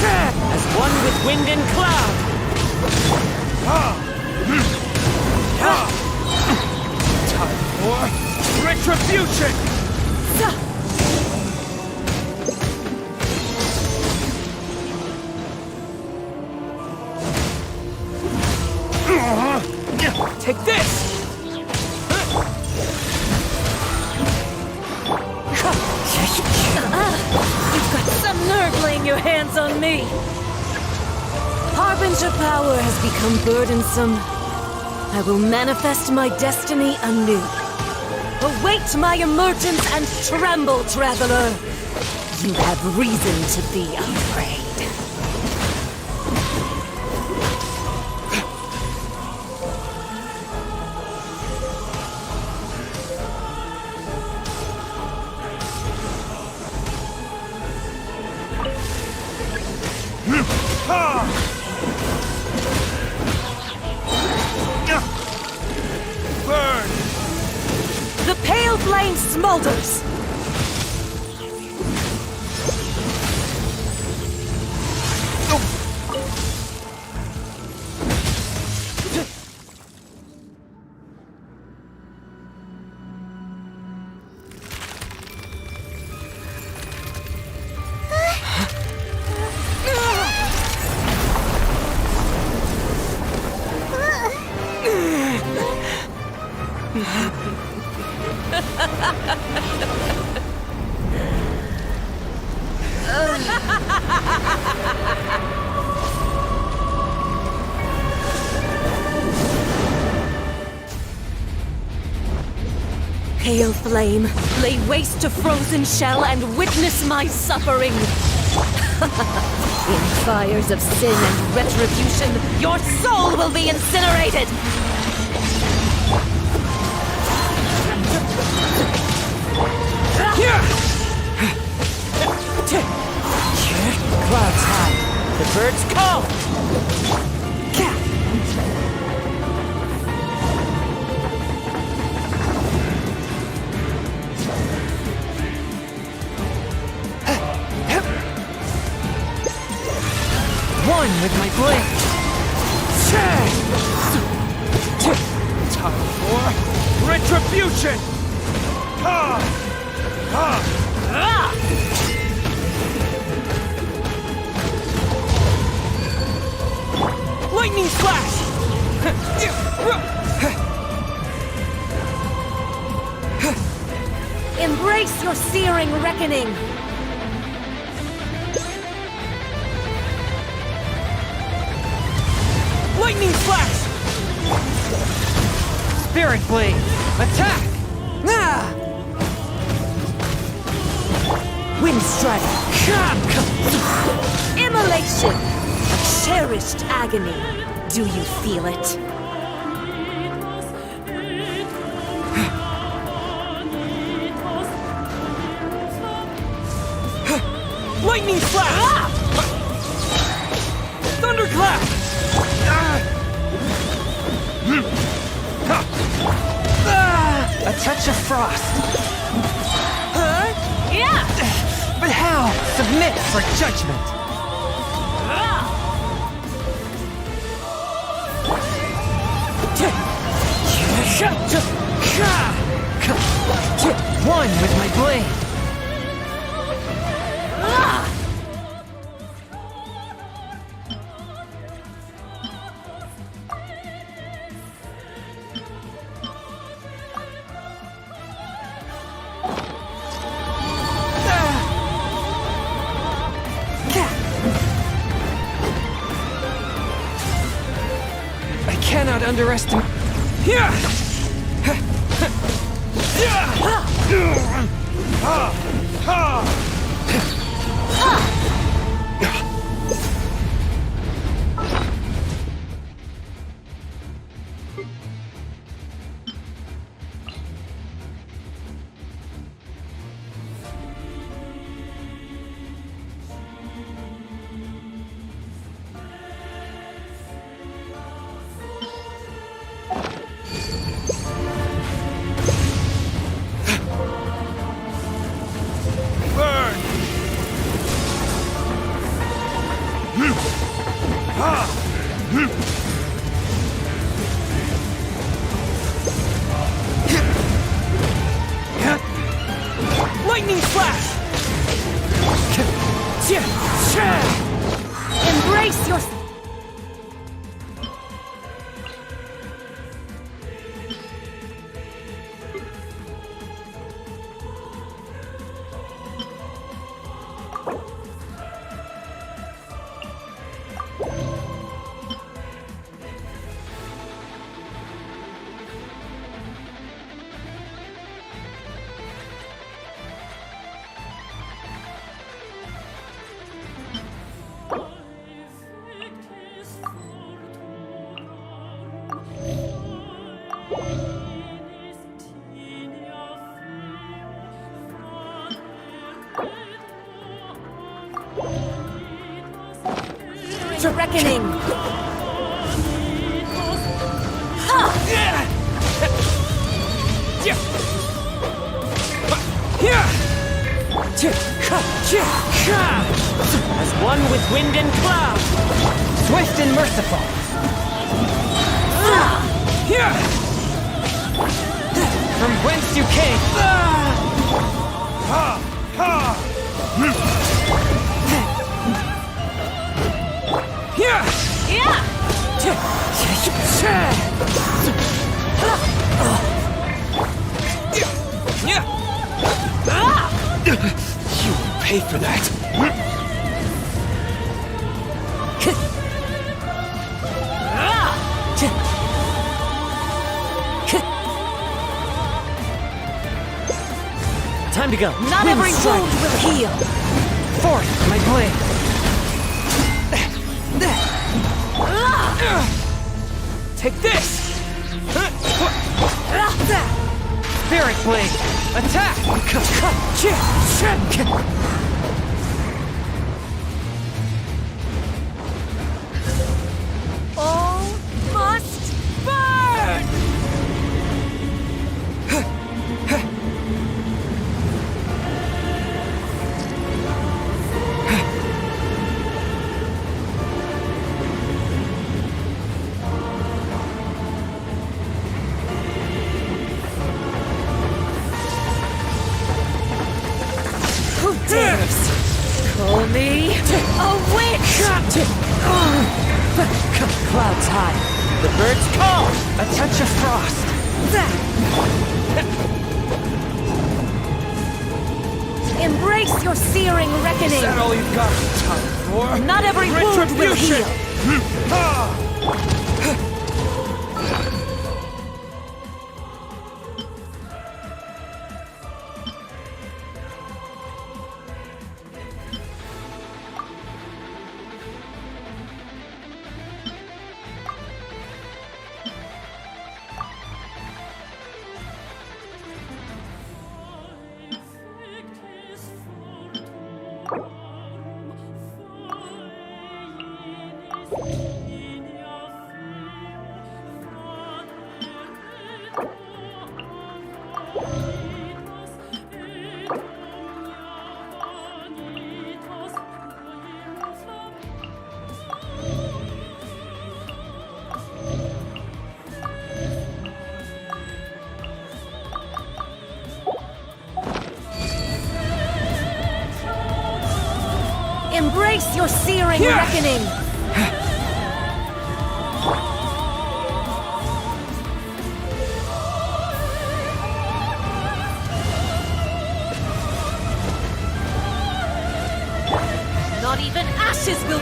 As one with wind and cloud. Time for retribution! Take this! You've got some nerve laying your hands on me. Harbinger power has become burdensome. I will manifest my destiny anew. Await my emergence and tremble, traveler. You have reason to be afraid. Burn! The pale flame smolders. Pale flame, lay waste to frozen shell and witness my suffering. In fires of sin and retribution, your soul will be incinerated! Clouds high. The birds call. One with my blade. Time for retribution. Lightning flash! Embrace your searing reckoning! Lightning flash! Spirit blade! Attack! Wind strike! Immolation! A cherished agony. Do you feel it? Lightning slash! Thunderclap! A touch of frost. Yeah! But how? Submit for judgment. One with my blade. I cannot underestimate. Lightning slash! Embrace your... To reckoning! As one with wind and cloud, swift and merciful. From whence you came. You will pay for that. Time to go. Not Wind every strike. wound will heal! Forth, my blade. Take this! Spirit blade! Attack! All must burn! Who dares call me a witch? Clouds high. The birds call. A touch of frost. Embrace your searing reckoning! Is that all you've got time for? Not every wound will heal! Embrace your searing reckoning! Not even ashes will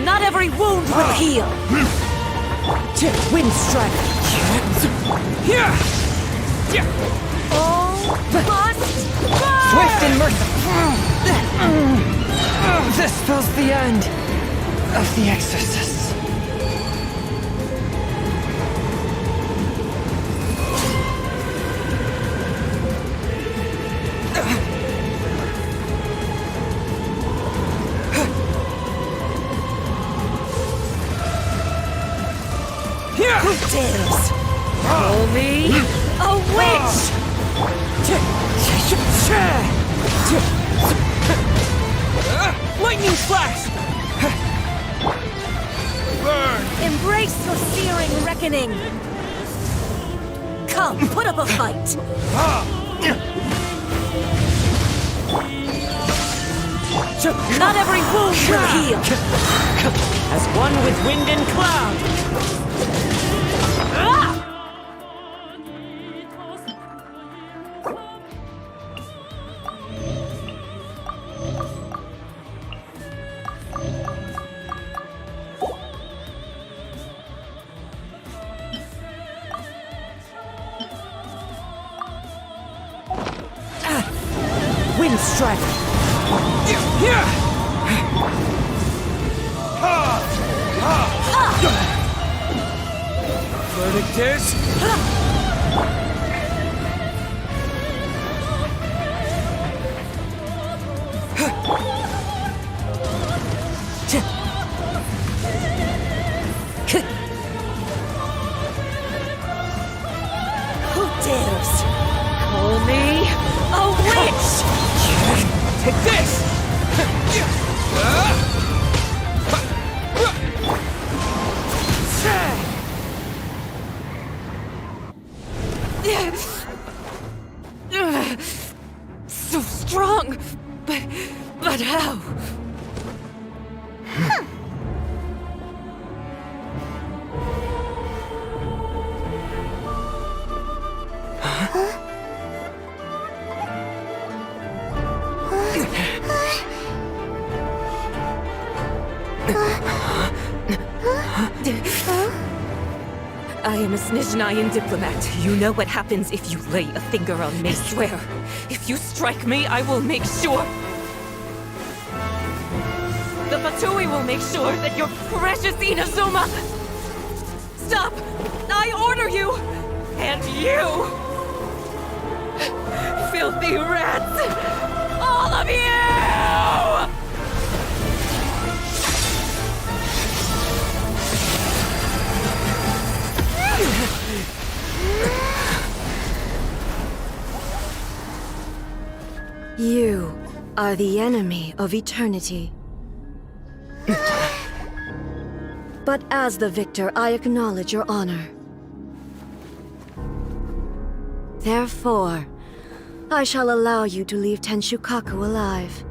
Not every wound will heal! Wind strike! All must Swift and merciful. This spells the end of the exorcists. Who dares call me a witch? Lightning flash! Embrace your searing reckoning! Come, put up a fight! Not every wound will heal! As one with wind and cloud! Wind strike! Verdict is... Who dares call me a witch? Take this! So strong, but how? I am a Snizhnayan diplomat. You know what happens if you lay a finger on me, swear. If you strike me, I will make sure. The Fatui will make sure that your precious Inazuma... Stop! I order you! And you! Filthy rats! All of you! You are the enemy of eternity. But as the victor, I acknowledge your honor. Therefore, I shall allow you to leave Tenshukaku alive.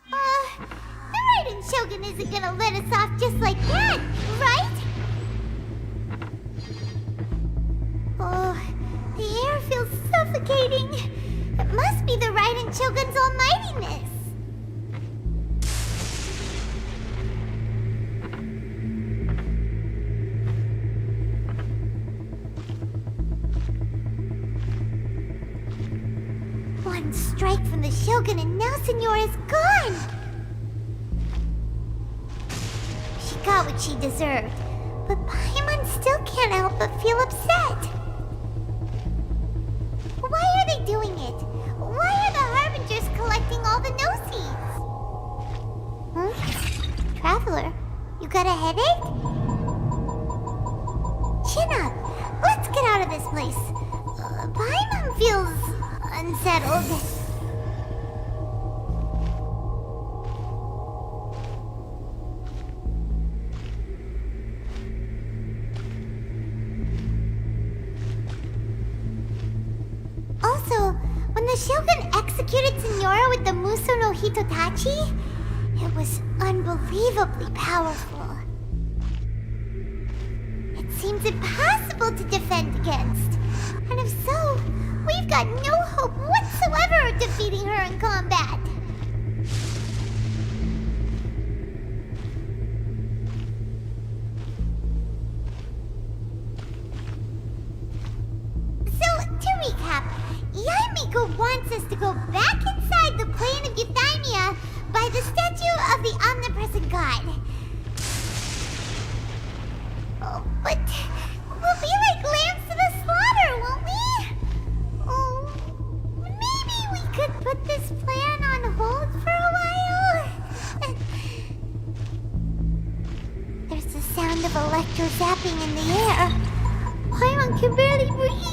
The right and Shogun isn't gonna let us off just like that, right? Oh, the air feels suffocating. It must be the Raiden Shogun's almightiness. One strike from the Shogun and now Signora's gone! She got what she deserved, but Paimon still can't help but feel upset. Why are they doing it? Why are the Harbingers collecting all the no-seeds? Traveler, you got a headache? Chin up! Let's get out of this place. Paimon feels unsettled. Also, when the Shogun executed Signora with the Muso no Hitotachi, it was unbelievably powerful. It seems impossible to defend against. And if so, we've got no hope whatsoever of defeating her in combat. So, to recap, Yaimiko wants us to go back inside the plane of Euthymia by the statue of the omnipresent god. Oh, but we'll be like lambs to the slaughter, won't we? Oh, maybe we could put this plan on hold for a while? There's the sound of electro-zapping in the air. Paimon can barely breathe.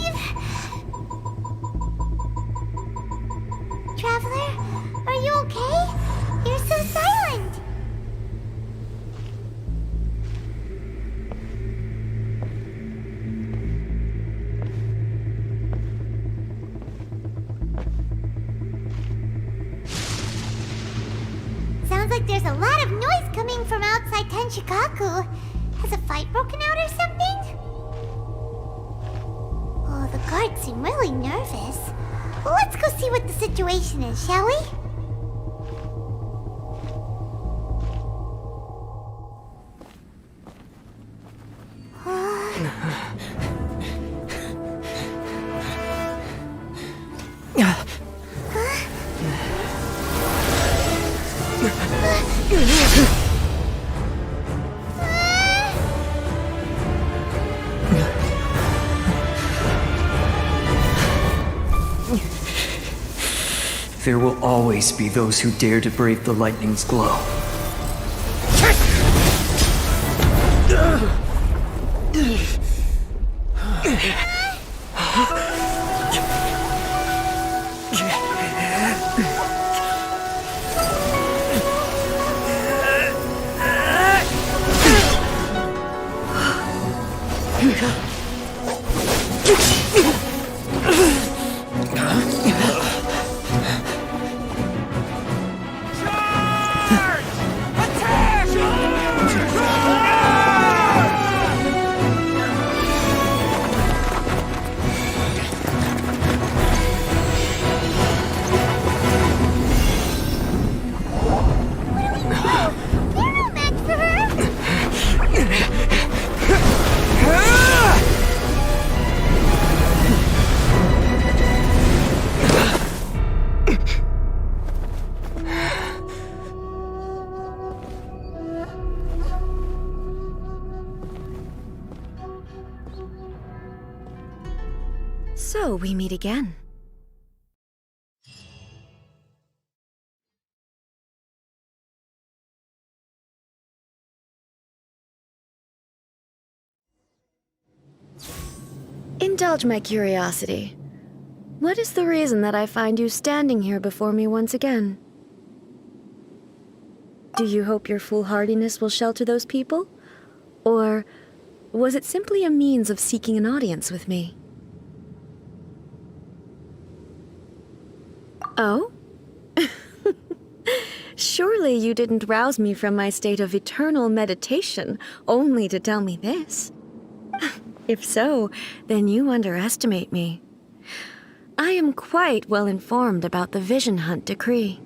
Traveler, are you okay? You're so silent. Sounds like there's a lot of noise coming from outside Tenshikaku. Has a fight broken out or something? Oh, the guards seem really nervous. Well, let's go see what the situation is, shall we? There will always be those who dare to brave the lightning's glow. So we meet again. Indulge my curiosity. What is the reason that I find you standing here before me once again? Do you hope your foolhardiness will shelter those people? Or was it simply a means of seeking an audience with me? Oh? Sure. Surely you didn't rouse me from my state of eternal meditation only to tell me this. If so, then you underestimate me. I am quite well informed about the Vision Hunt decree.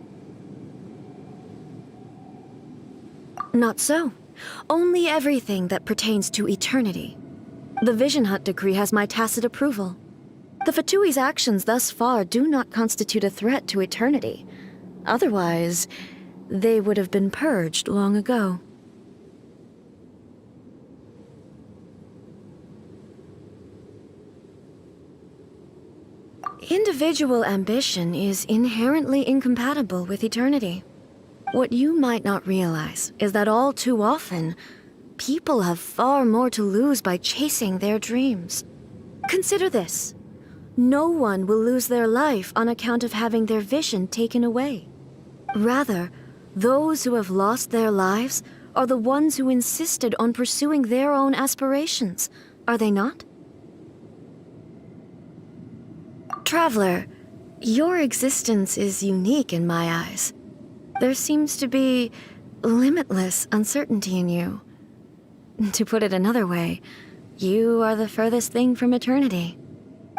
Not so. Only everything that pertains to eternity. The Vision Hunt decree has my tacit approval. The Fatui's actions thus far do not constitute a threat to eternity. Otherwise, they would have been purged long ago. Individual ambition is inherently incompatible with eternity. What you might not realize is that all too often, people have far more to lose by chasing their dreams. Consider this. No one will lose their life on account of having their vision taken away. Rather, those who have lost their lives are the ones who insisted on pursuing their own aspirations, are they not? Traveler, your existence is unique in my eyes. There seems to be limitless uncertainty in you. To put it another way, you are the furthest thing from eternity.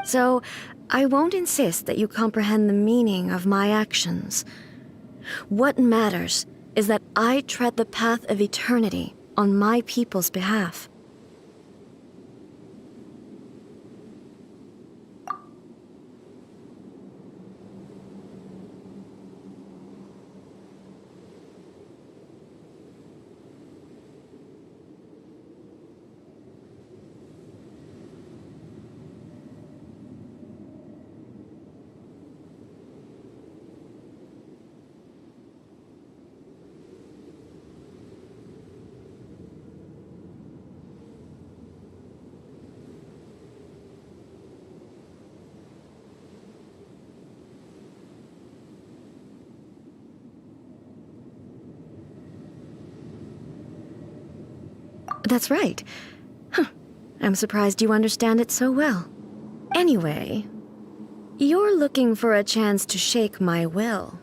So, I won't insist that you comprehend the meaning of my actions. What matters is that I tread the path of eternity on my people's behalf. That's right. I'm surprised you understand it so well. Anyway, you're looking for a chance to shake my will,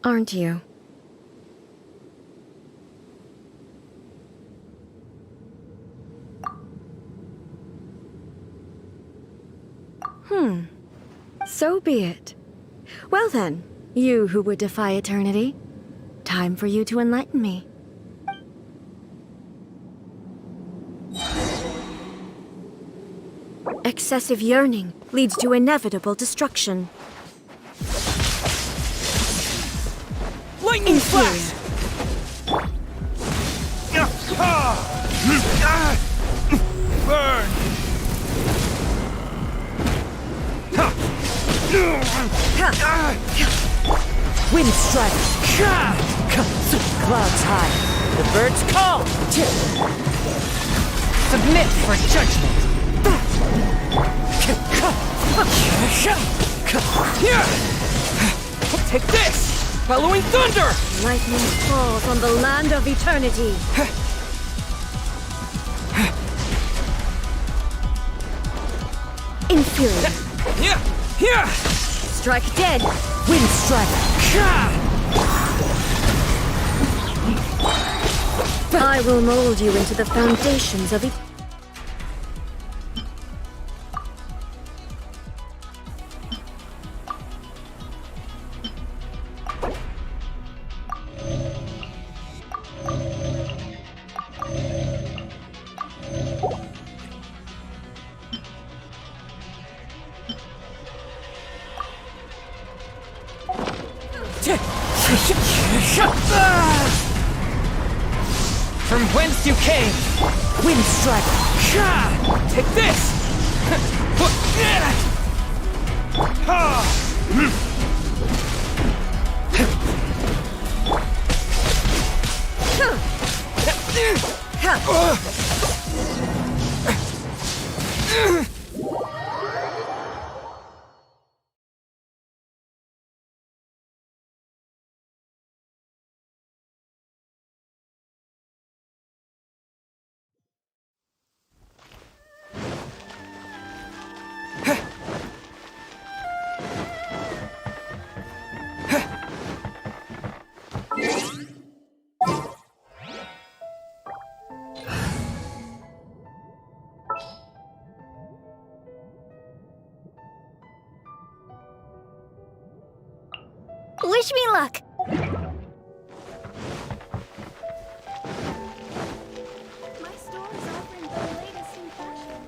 aren't you? So be it. Well then, you who would defy eternity, time for you to enlighten me. Excessive yearning leads to inevitable destruction. Lightning flash! Burn! Wind strike! Clouds high. The birds call! Submit for judgment! Take this! Following thunder! Lightning falls on the land of eternity. Infuriate. Strike dead. Wind strike! I will mold you into the foundations of eternity. From whence you came! Wind strike! Take this! Wish me luck! My store is offering the latest in fashion.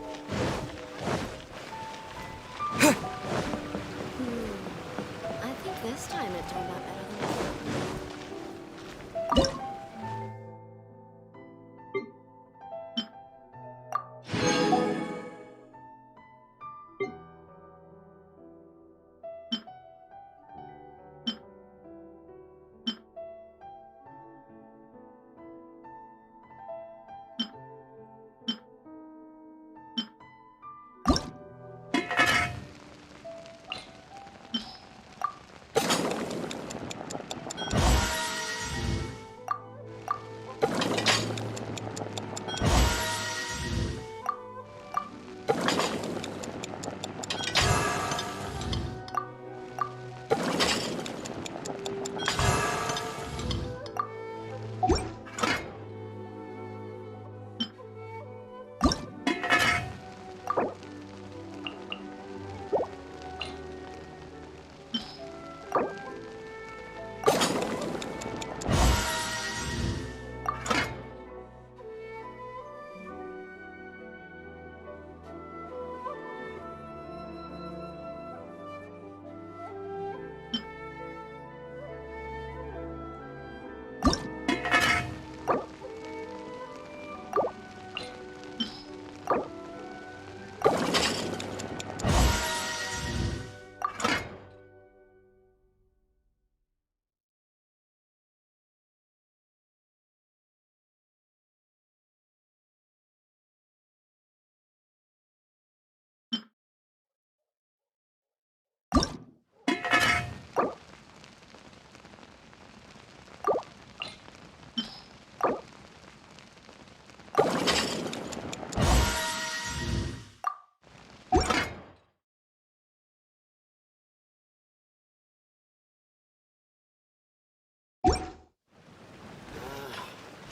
I think this time it turned out better than before.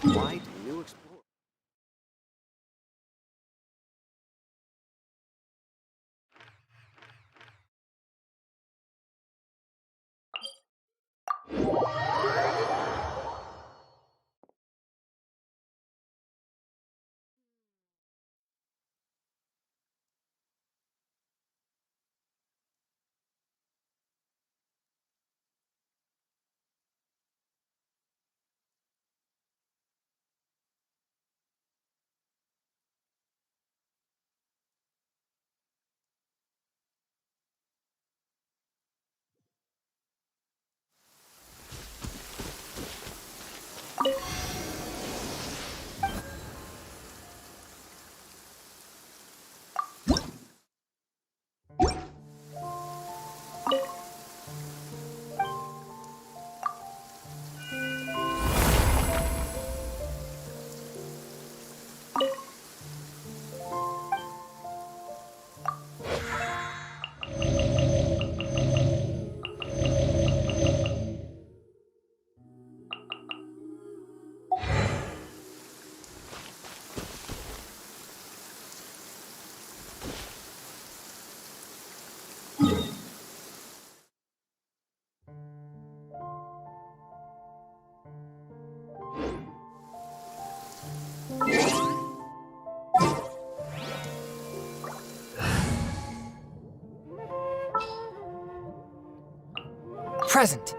Why do new explorers? Present.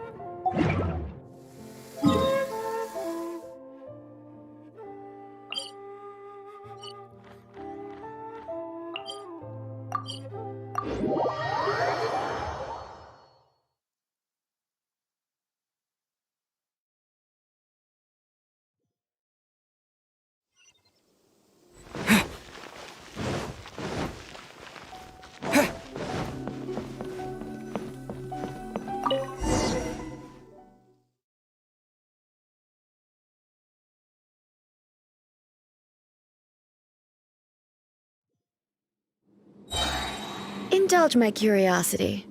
Indulge my curiosity.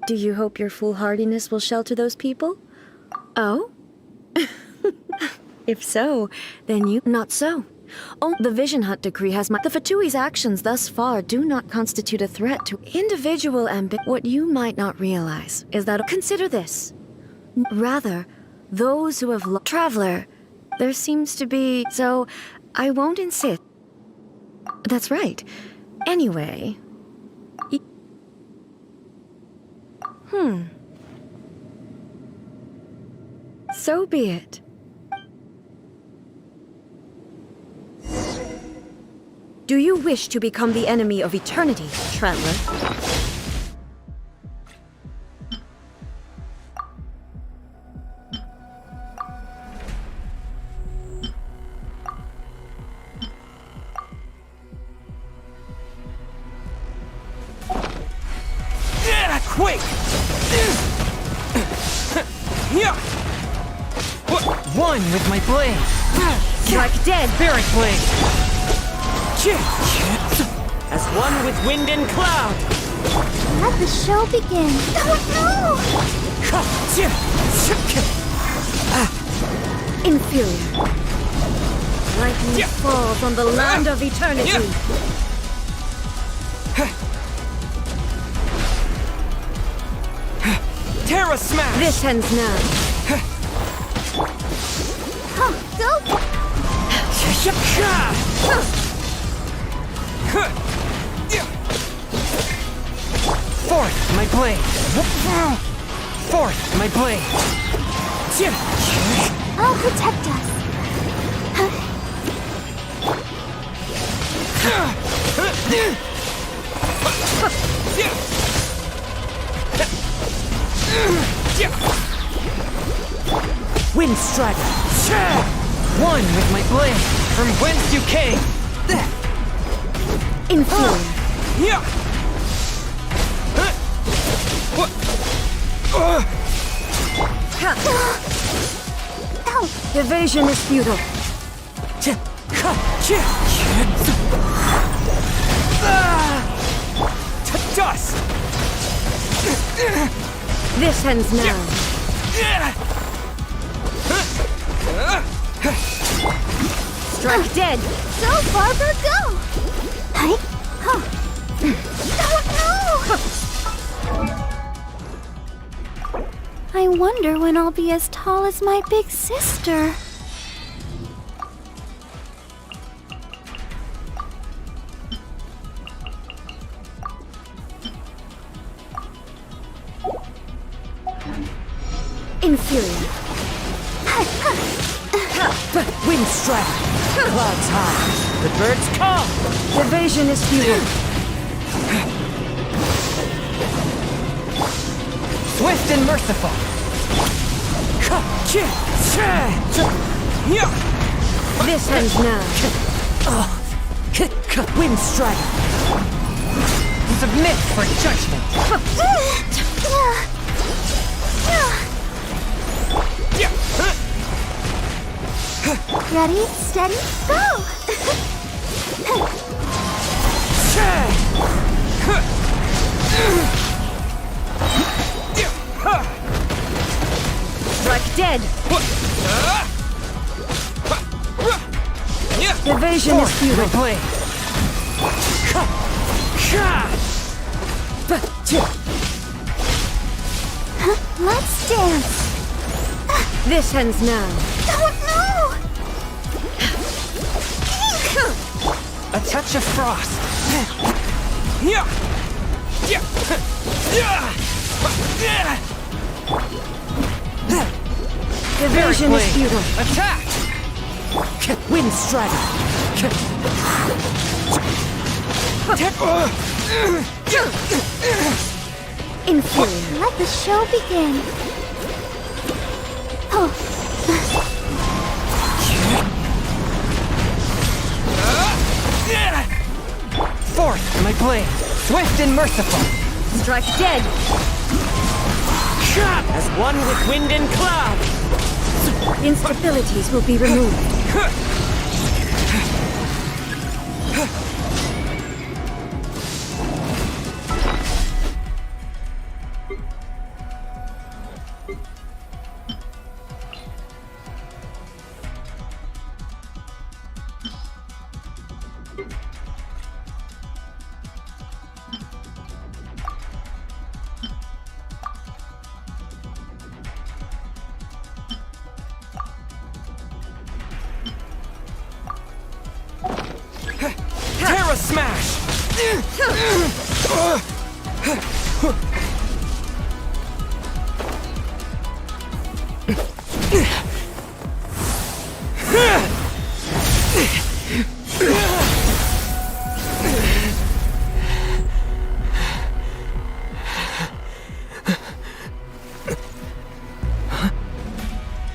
Do you hope your foolhardiness will shelter those people? Oh? If so, then you... Not so. Oh, the Vision Hunt decree has the Fatui's actions thus far do not constitute a threat to individual What you might not realize is that... Consider this. Rather, those who have Traveler, there seems to be... So, I won't insist. That's right. Anyway... So be it. Do you wish to become the enemy of eternity, Traveler? Quick! One with my blade. Strike dead! Spirit blade. As one with wind and cloud. Let the show begin. Oh Inferior. Lightning falls on the land of eternity. Terra smash! This ends now. Go! Fourth, my blade. Fourth, my blade. I'll protect us. Wind strider. One with my blade. From whence you came. Inferior. Evasion is futile. To dust. This ends now. Strike dead. So Barbara, go! Hi. Oh no! I wonder when I'll be as tall as my big sister. Inferior. Wind strider. Clouds high. The birds come. Evasion is futile. Swift and merciful. This ends now. Wind strider. Submit for judgment. Ready, steady, go! Strike dead. Evasion is futile. Play. Let's dance. This ends now. Oh no! A touch of frost. Evasion is futile. Attack! Wind strider. Inferior. Let the show begin. Oh. Fourth, my blade. Swift and merciful. Strike dead. As one with wind and cloud. Instabilities will be removed.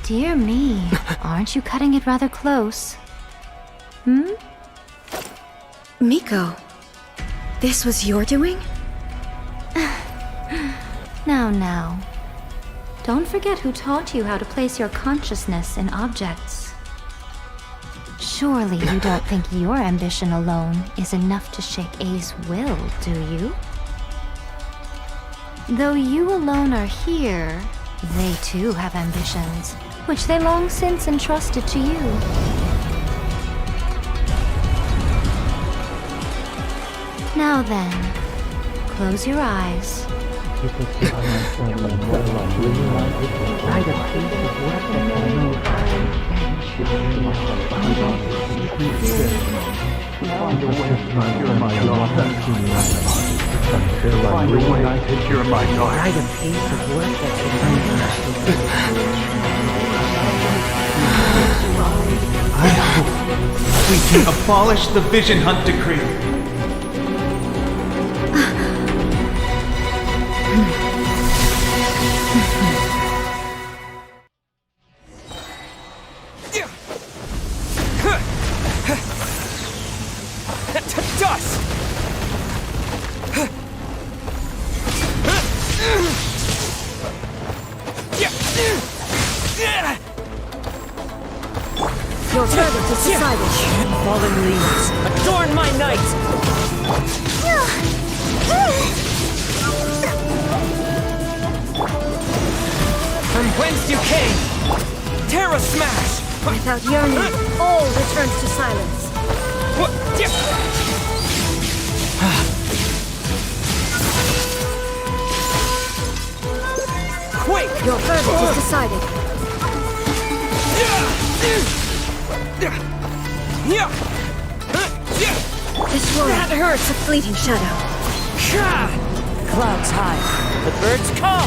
Dear me, aren't you cutting it rather close? Hmm? Miko, this was your doing? Now. Don't forget who taught you how to place your consciousness in objects. Surely you don't think your ambition alone is enough to shake A's will, do you? Though you alone are here, they too have ambitions, which they long since entrusted to you. Now then, close your eyes. I hope we can abolish the Vision Hunt Decree. Dust! Your verdict is decided. Fallen leaves, adorn my night! From whence you came! Terra Smash! Without yearning, all returns to silence. Quake! Your verdict is decided. This one, that hurts. A fleeting shadow. Clouds high, the birds call!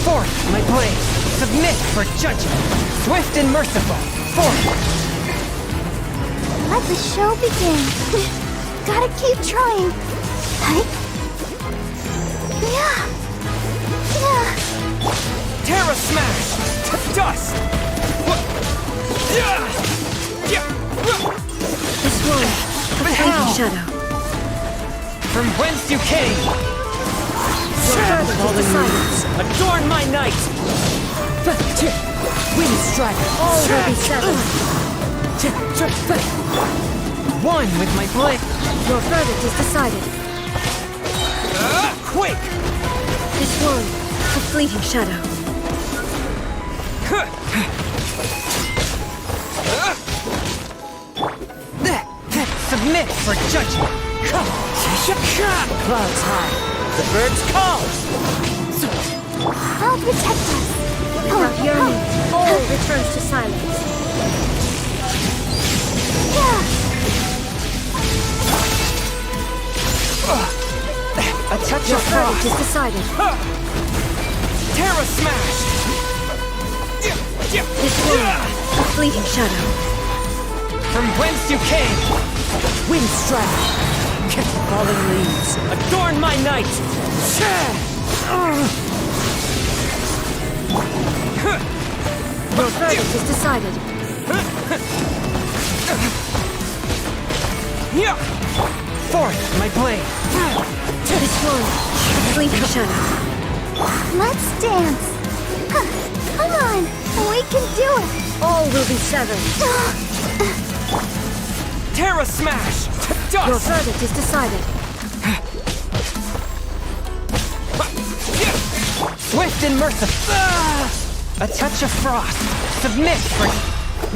Forth, my blade! Submit for judgment! Swift and merciful! Forth! Let the show begin. Gotta keep trying. Terra Smash! To dust! This one, a fleeting shadow. From whence you came! Fallen leaves, adorn my night! Wind strike! All will be severed. One with my blade! Your verdict is decided. Quake! This one, a fleeting shadow. Submit for judgment! Clouds high, the birds call! I'll protect us. Without yearning, all returns to silence. A touch Your of verdict frost! is decided. Terra Smash! This one, a fleeting shadow. From whence you came! Wind strike! Fallen leaves, adorn my night! Your verdict is decided. Forth, my blade! This one, a fleeting shadow. Let's dance. Come on, we can do it. All will be severed. Terra Smash! To Your dust! verdict is decided. Swift and merciful! A touch of frost! Submit for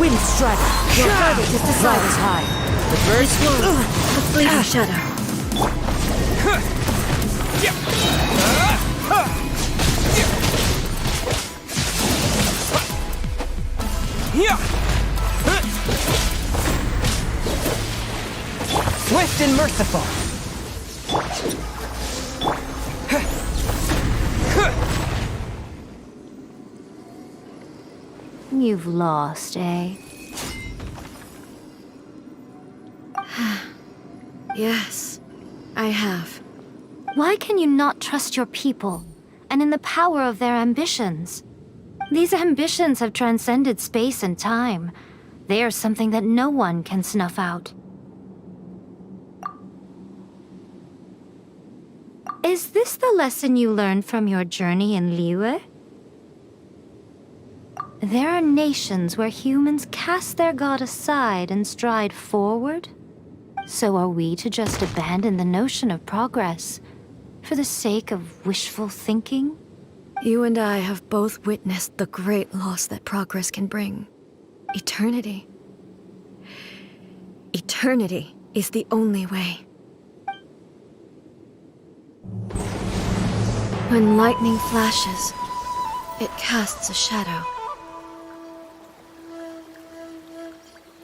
wind strike! Your verdict is decided. Clouds high! The birds This one, a fleeting shadow. Swift and merciful. You've lost, eh? Yes, I have. Why can you not trust your people, and in the power of their ambitions? These ambitions have transcended space and time. They are something that no one can snuff out. Is this the lesson you learned from your journey in Liyue? There are nations where humans cast their god aside and stride forward. So are we to just abandon the notion of progress for the sake of wishful thinking? You and I have both witnessed the great loss that progress can bring. Eternity. Eternity is the only way. When lightning flashes, it casts a shadow.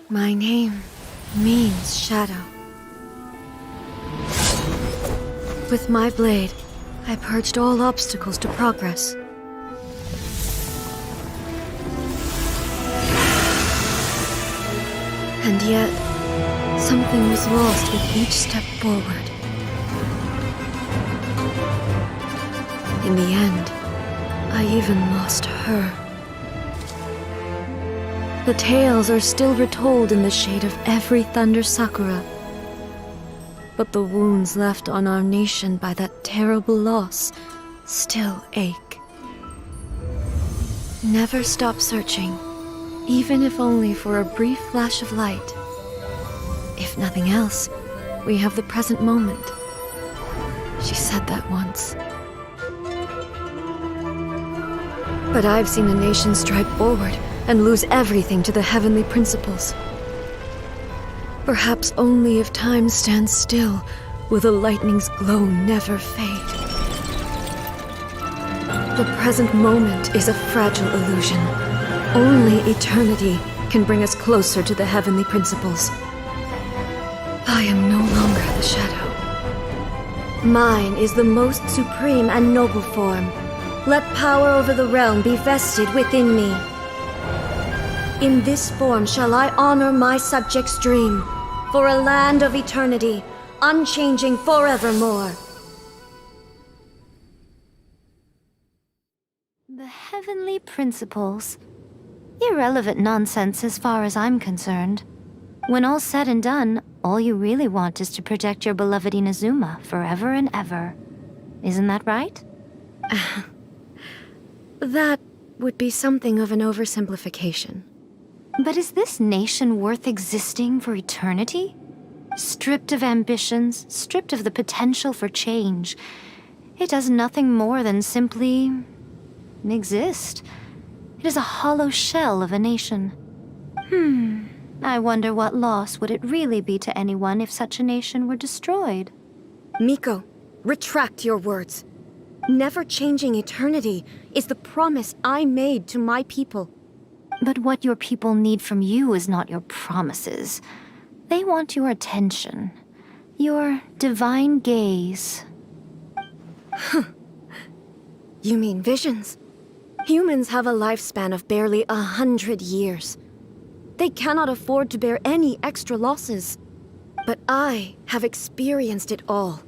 My name means shadow. With my blade, I purged all obstacles to progress. And yet, something was lost with each step forward. In the end, I even lost her. The tales are still retold in the shade of every thunder sakura. But the wounds left on our nation by that terrible loss still ache. Never stop searching, even if only for a brief flash of light. If nothing else, we have the present moment. She said that once. But I've seen a nation stride forward and lose everything to the heavenly principles. Perhaps only if time stands still will the lightning's glow never fade. The present moment is a fragile illusion. Only eternity can bring us closer to the heavenly principles. I am no longer the shadow. Mine is the most supreme and noble form. Let power over the realm be vested within me. In this form shall I honor my subjects' dream, for a land of eternity, unchanging forevermore. The heavenly principles. Irrelevant nonsense as far as I'm concerned. When all's said and done, all you really want is to protect your beloved Inazuma forever and ever. Isn't that right? That would be something of an oversimplification. But is this nation worth existing for eternity? Stripped of ambitions, stripped of the potential for change. It does nothing more than simply exist. It is a hollow shell of a nation. I wonder what loss would it really be to anyone if such a nation were destroyed? Miko, retract your words. Never changing eternity is the promise I made to my people. But what your people need from you is not your promises. They want your attention. Your divine gaze. You mean visions? Humans have a lifespan of barely 100 years. They cannot afford to bear any extra losses. But I have experienced it all.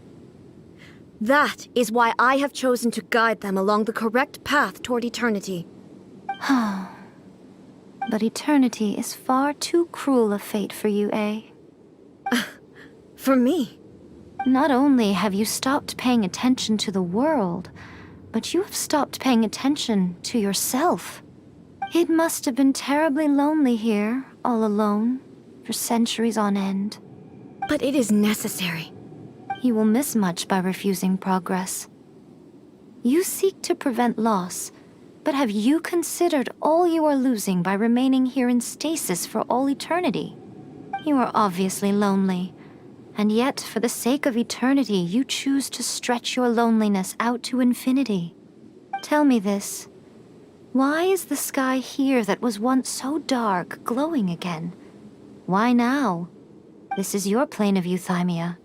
That is why I have chosen to guide them along the correct path toward eternity. But eternity is far too cruel a fate for you, eh? For me? Not only have you stopped paying attention to the world, but you have stopped paying attention to yourself. It must have been terribly lonely here, all alone, for centuries on end. But it is necessary. You will miss much by refusing progress. You seek to prevent loss, but have you considered all you are losing by remaining here in stasis for all eternity? You are obviously lonely, and yet for the sake of eternity you choose to stretch your loneliness out to infinity. Tell me this. Why is the sky here that was once so dark glowing again? Why now? This is your plane of euthymia,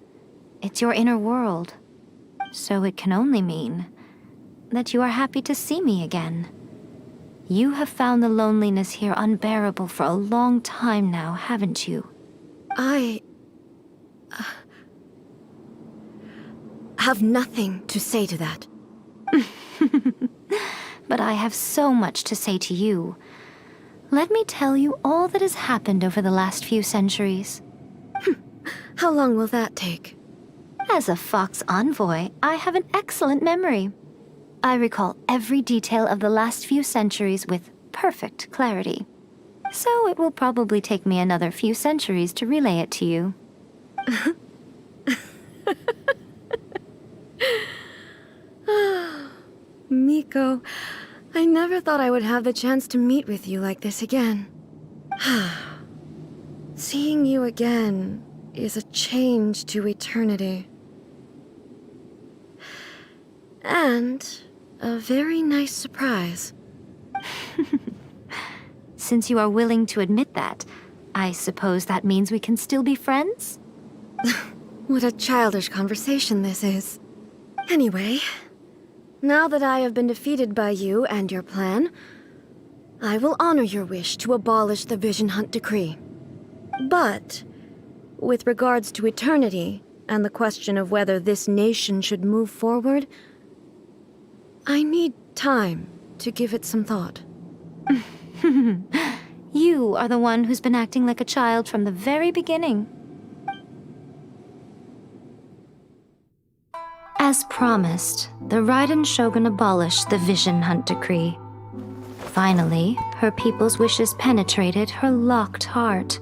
It's your inner world. So it can only mean that you are happy to see me again. You have found the loneliness here unbearable for a long time now, haven't you? I have nothing to say to that. But I have so much to say to you. Let me tell you all that has happened over the last few centuries. How long will that take? As a Fox envoy, I have an excellent memory. I recall every detail of the last few centuries with perfect clarity. So it will probably take me another few centuries to relay it to you. Miko, I never thought I would have the chance to meet with you like this again. Seeing you again is a change to eternity. And a very nice surprise. Since you are willing to admit that, I suppose that means we can still be friends? What a childish conversation this is. Anyway, now that I have been defeated by you and your plan, I will honor your wish to abolish the Vision Hunt Decree. But, with regards to eternity and the question of whether this nation should move forward, I need time to give it some thought. You are the one who's been acting like a child from the very beginning. As promised, the Raiden Shogun abolished the Vision Hunt Decree. Finally, her people's wishes penetrated her locked heart.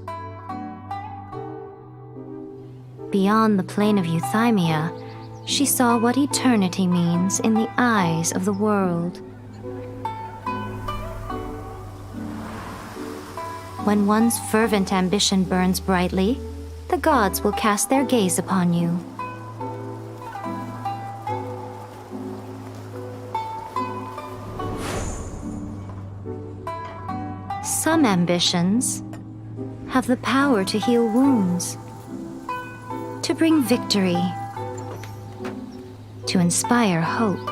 Beyond the plane of Euthymia, she saw what eternity means in the eyes of the world. When one's fervent ambition burns brightly, the gods will cast their gaze upon you. Some ambitions have the power to heal wounds, to bring victory, to inspire hope.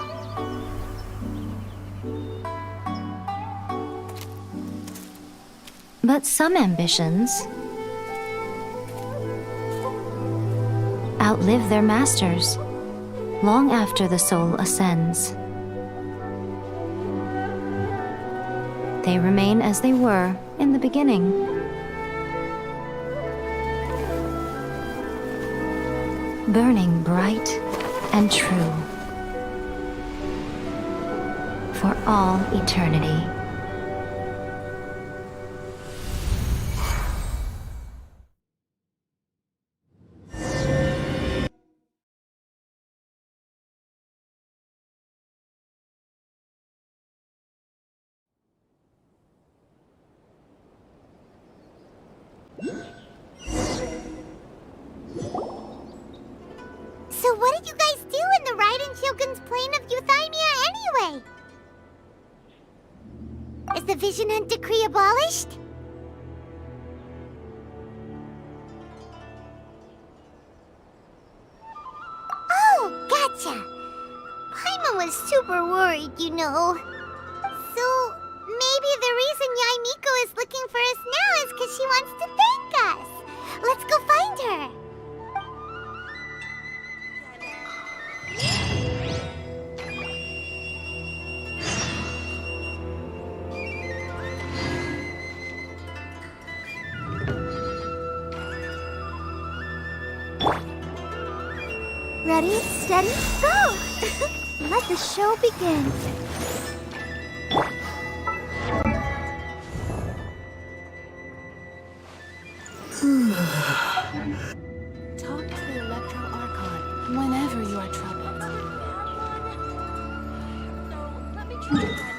But some ambitions outlive their masters long after the soul ascends. They remain as they were in the beginning. Burning bright and true for all eternity. So what did you guys do in the Raiden Shogun's plane of Euthymia anyway? Is the Vision Hunt Decree abolished? Oh, gotcha! Paimon was super worried, you know. So, maybe the reason Yaimiko is looking for us now is because she wants to thank us. Let's go find her. Ready, steady, go! Let the show begin. Talk to the Electro Archon whenever you are troubled. Let me try again.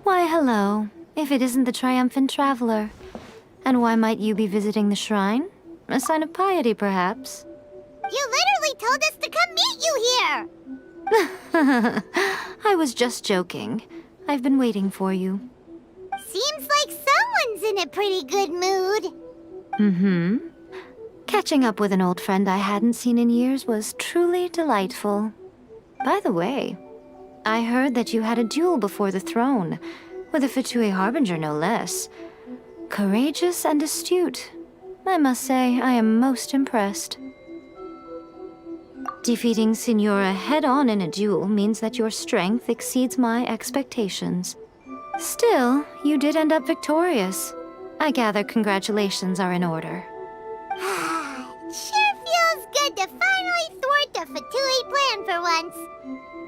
Why, hello. If it isn't the triumphant traveler. And why might you be visiting the shrine? A sign of piety, perhaps? You literally told us to come meet you here! I was just joking. I've been waiting for you. Seems like someone's in a pretty good mood. Mm-hmm. Catching up with an old friend I hadn't seen in years was truly delightful. By the way, I heard that you had a duel before the throne, with a Fatui Harbinger no less. Courageous and astute. I must say, I am most impressed. Defeating Signora head-on in a duel means that your strength exceeds my expectations. Still, you did end up victorious. I gather congratulations are in order. Sure feels good to finally thwart the Fatui plan for once.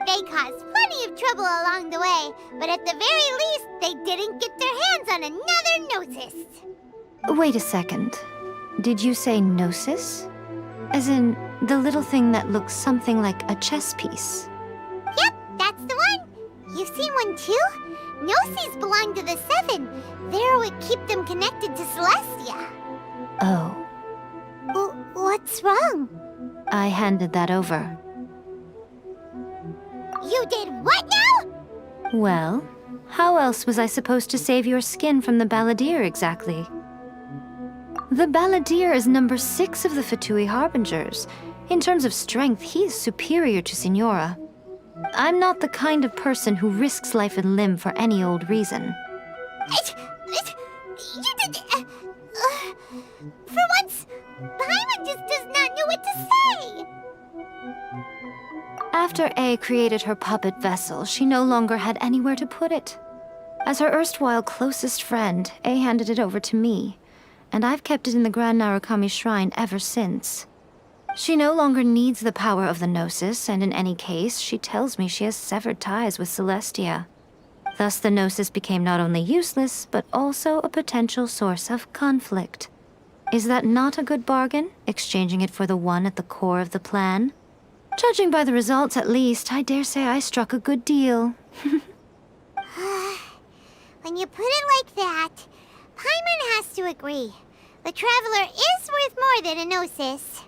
They caused plenty of trouble along the way, but at the very least, they didn't get their hands on another Gnosis. Wait a second. Did you say Gnosis? As in, the little thing that looks something like a chess piece? Yep, that's the one. You've seen one too? Gnosis belong to the Seven. They're what keep them connected to Celestia. Oh. What's wrong? I handed that over. You did what now? Well, how else was I supposed to save your skin from the Balladeer exactly? The Balladeer is number 6 of the Fatui Harbingers. In terms of strength, he is superior to Signora. I'm not the kind of person who risks life and limb for any old reason. You did... for once, Paimon just does not know what to say. After A created her puppet vessel, she no longer had anywhere to put it. As her erstwhile closest friend, A handed it over to me, and I've kept it in the Grand Narukami Shrine ever since. She no longer needs the power of the Gnosis, and in any case, she tells me she has severed ties with Celestia. Thus the Gnosis became not only useless, but also a potential source of conflict. Is that not a good bargain, exchanging it for the one at the core of the plan? Judging by the results, at least, I dare say I struck a good deal. When you put it like that, Paimon has to agree. The Traveler is worth more than a Gnosis.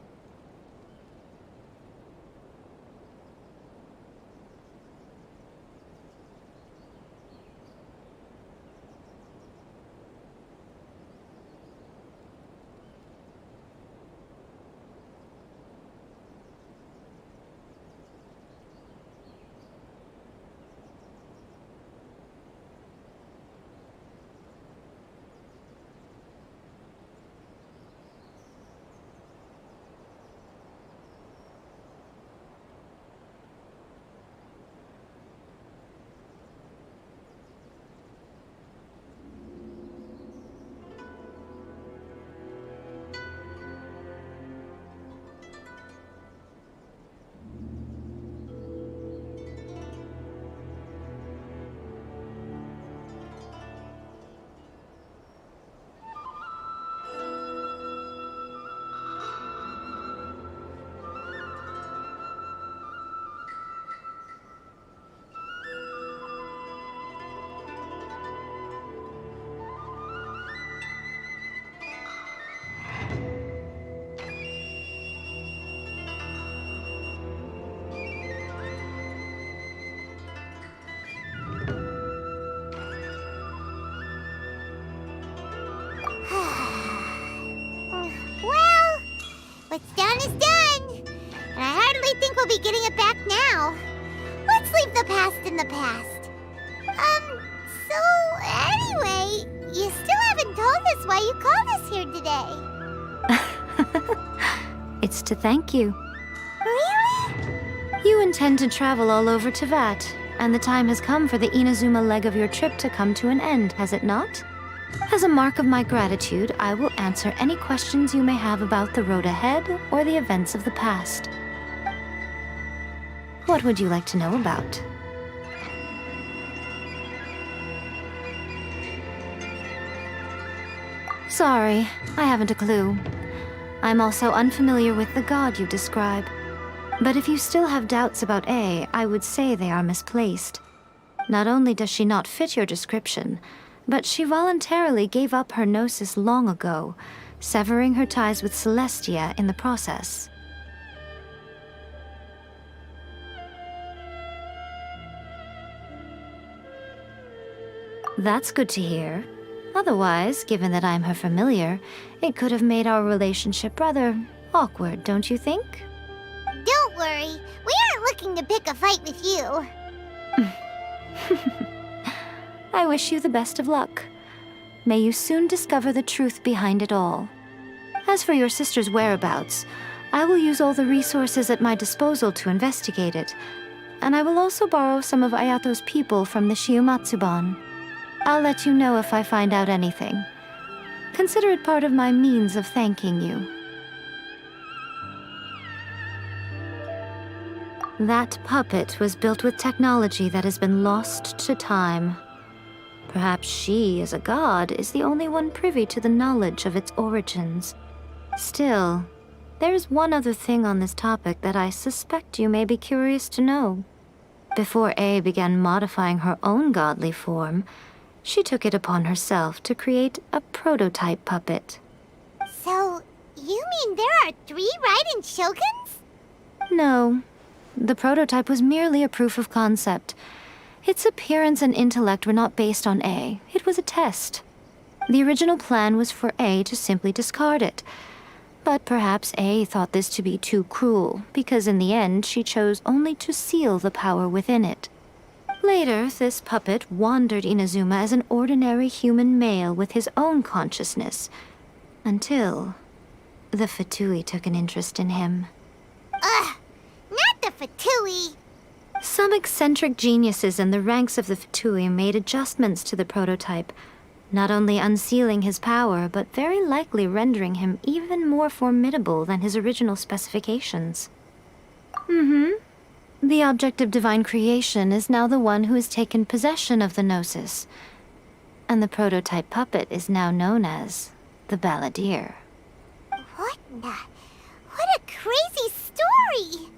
we'll be getting it back now. Let's leave the past in the past. So anyway, you still haven't told us why you called us here today. It's to thank you. Really? You intend to travel all over Teyvat, and the time has come for the Inazuma leg of your trip to come to an end, has it not? As a mark of my gratitude, I will answer any questions you may have about the road ahead or the events of the past. What would you like to know about? Sorry, I haven't a clue. I'm also unfamiliar with the god you describe. But if you still have doubts about A, I would say they are misplaced. Not only does she not fit your description, but she voluntarily gave up her gnosis long ago, severing her ties with Celestia in the process. That's good to hear. Otherwise, given that I'm her familiar, it could have made our relationship rather awkward, don't you think? Don't worry, we aren't looking to pick a fight with you. I wish you the best of luck. May you soon discover the truth behind it all. As for your sister's whereabouts, I will use all the resources at my disposal to investigate it, and I will also borrow some of Ayato's people from the Shiumatsuban. I'll let you know if I find out anything. Consider it part of my means of thanking you. That puppet was built with technology that has been lost to time. Perhaps she, as a god, is the only one privy to the knowledge of its origins. Still, there's one other thing on this topic that I suspect you may be curious to know. Before A began modifying her own godly form, she took it upon herself to create a prototype puppet. So, you mean there are 3 Raiden Shoguns? No. The prototype was merely a proof of concept. Its appearance and intellect were not based on A. It was a test. The original plan was for A to simply discard it. But perhaps A thought this to be too cruel, because in the end she chose only to seal the power within it. Later, this puppet wandered Inazuma as an ordinary human male with his own consciousness, until the Fatui took an interest in him. Ugh! Not the Fatui! Some eccentric geniuses in the ranks of the Fatui made adjustments to the prototype, not only unsealing his power, but very likely rendering him even more formidable than his original specifications. The object of divine creation is now the one who has taken possession of the Gnosis, and the prototype puppet is now known as the Balladeer. What a crazy story!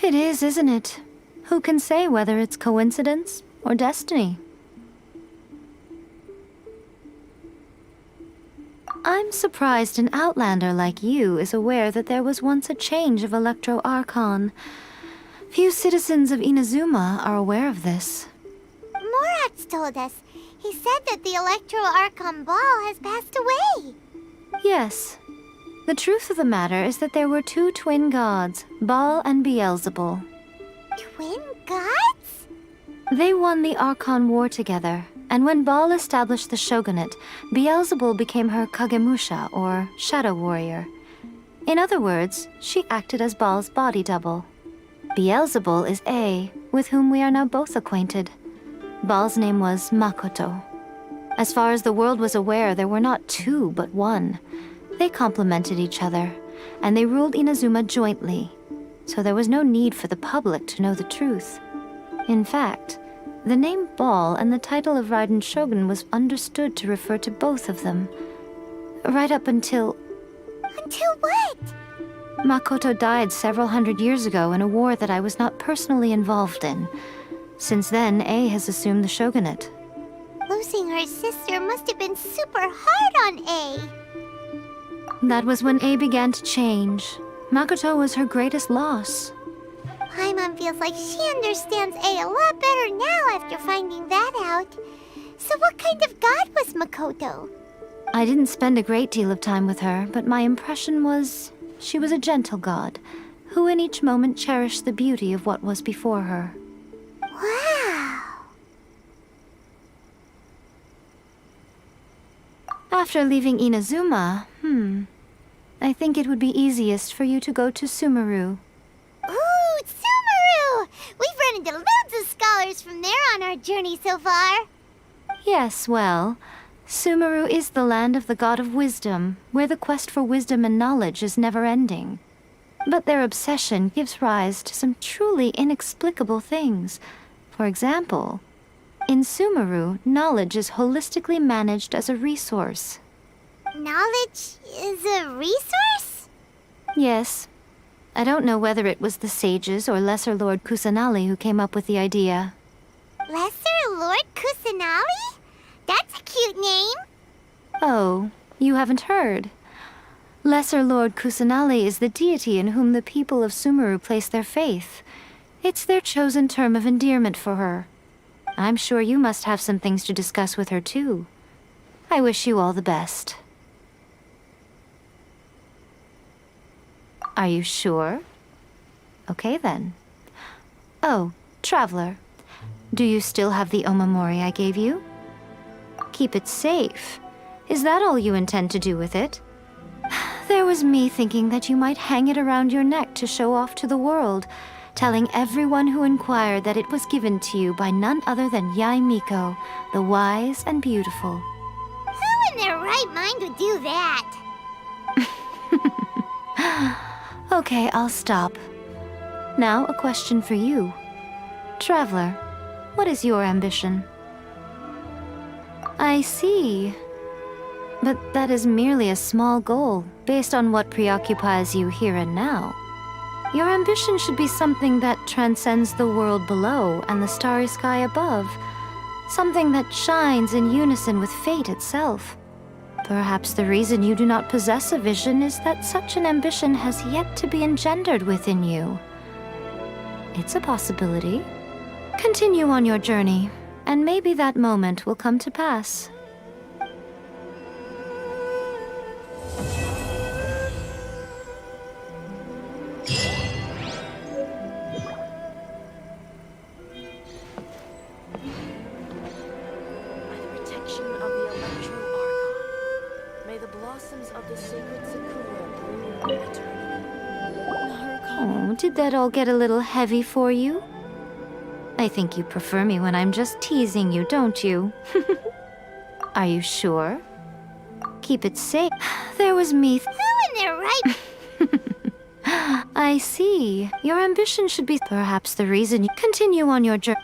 It is, isn't it? Who can say whether it's coincidence or destiny? I'm surprised an outlander like you is aware that there was once a change of Electro Archon. Few citizens of Inazuma are aware of this. Morat's told us. He said that the Electro Archon Ball has passed away. Yes. The truth of the matter is that there were 2 twin gods, Baal and Beelzebul. Twin gods? They won the Archon War together, and when Baal established the shogunate, Beelzebul became her Kagemusha, or shadow warrior. In other words, she acted as Baal's body double. Beelzebul is A, with whom we are now both acquainted. Baal's name was Makoto. As far as the world was aware, there were not 2, but 1. They complemented each other, and they ruled Inazuma jointly, so there was no need for the public to know the truth. In fact, the name Baal and the title of Raiden Shogun was understood to refer to both of them. Right up until... Until what? Makoto died several hundred years ago in a war that I was not personally involved in. Since then, A has assumed the shogunate. Losing her sister must have been super hard on A. That was when A began to change. Makoto was her greatest loss. Paimon feels like she understands A a lot better now after finding that out. So what kind of god was Makoto? I didn't spend a great deal of time with her, but my impression was she was a gentle god who in each moment cherished the beauty of what was before her. Wow. After leaving Inazuma, I think it would be easiest for you to go to Sumeru. Ooh, Sumeru! We've run into loads of scholars from there on our journey so far. Yes, well, Sumeru is the land of the god of wisdom, where the quest for wisdom and knowledge is never-ending. But their obsession gives rise to some truly inexplicable things. For example, in Sumeru, knowledge is holistically managed as a resource. Knowledge is a resource? Yes. I don't know whether it was the sages or Lesser Lord Kusanali who came up with the idea. Lesser Lord Kusanali? That's a cute name. Oh, you haven't heard. Lesser Lord Kusanali is the deity in whom the people of Sumeru place their faith. It's their chosen term of endearment for her. I'm sure you must have some things to discuss with her too. I wish you all the best. Are you sure? Okay then. Oh, Traveler. Do you still have the omamori I gave you? Keep it safe. Is that all you intend to do with it? There was me thinking that you might hang it around your neck to show off to the world, telling everyone who inquired that it was given to you by none other than Yae Miko, the wise and beautiful. Who in their right mind would do that? Okay, I'll stop. Now, a question for you. Traveler, what is your ambition? I see. But that is merely a small goal, based on what preoccupies you here and now. Your ambition should be something that transcends the world below and the starry sky above. Something that shines in unison with fate itself. Perhaps the reason you do not possess a vision is that such an ambition has yet to be engendered within you. It's a possibility. Continue on your journey, and maybe that moment will come to pass. Oh, did that all get a little heavy for you? I think you prefer me when I'm just teasing you, don't you? Are you sure? Keep it safe. There was me. Who in their right... I see. Your ambition should be perhaps the reason you continue on your journey.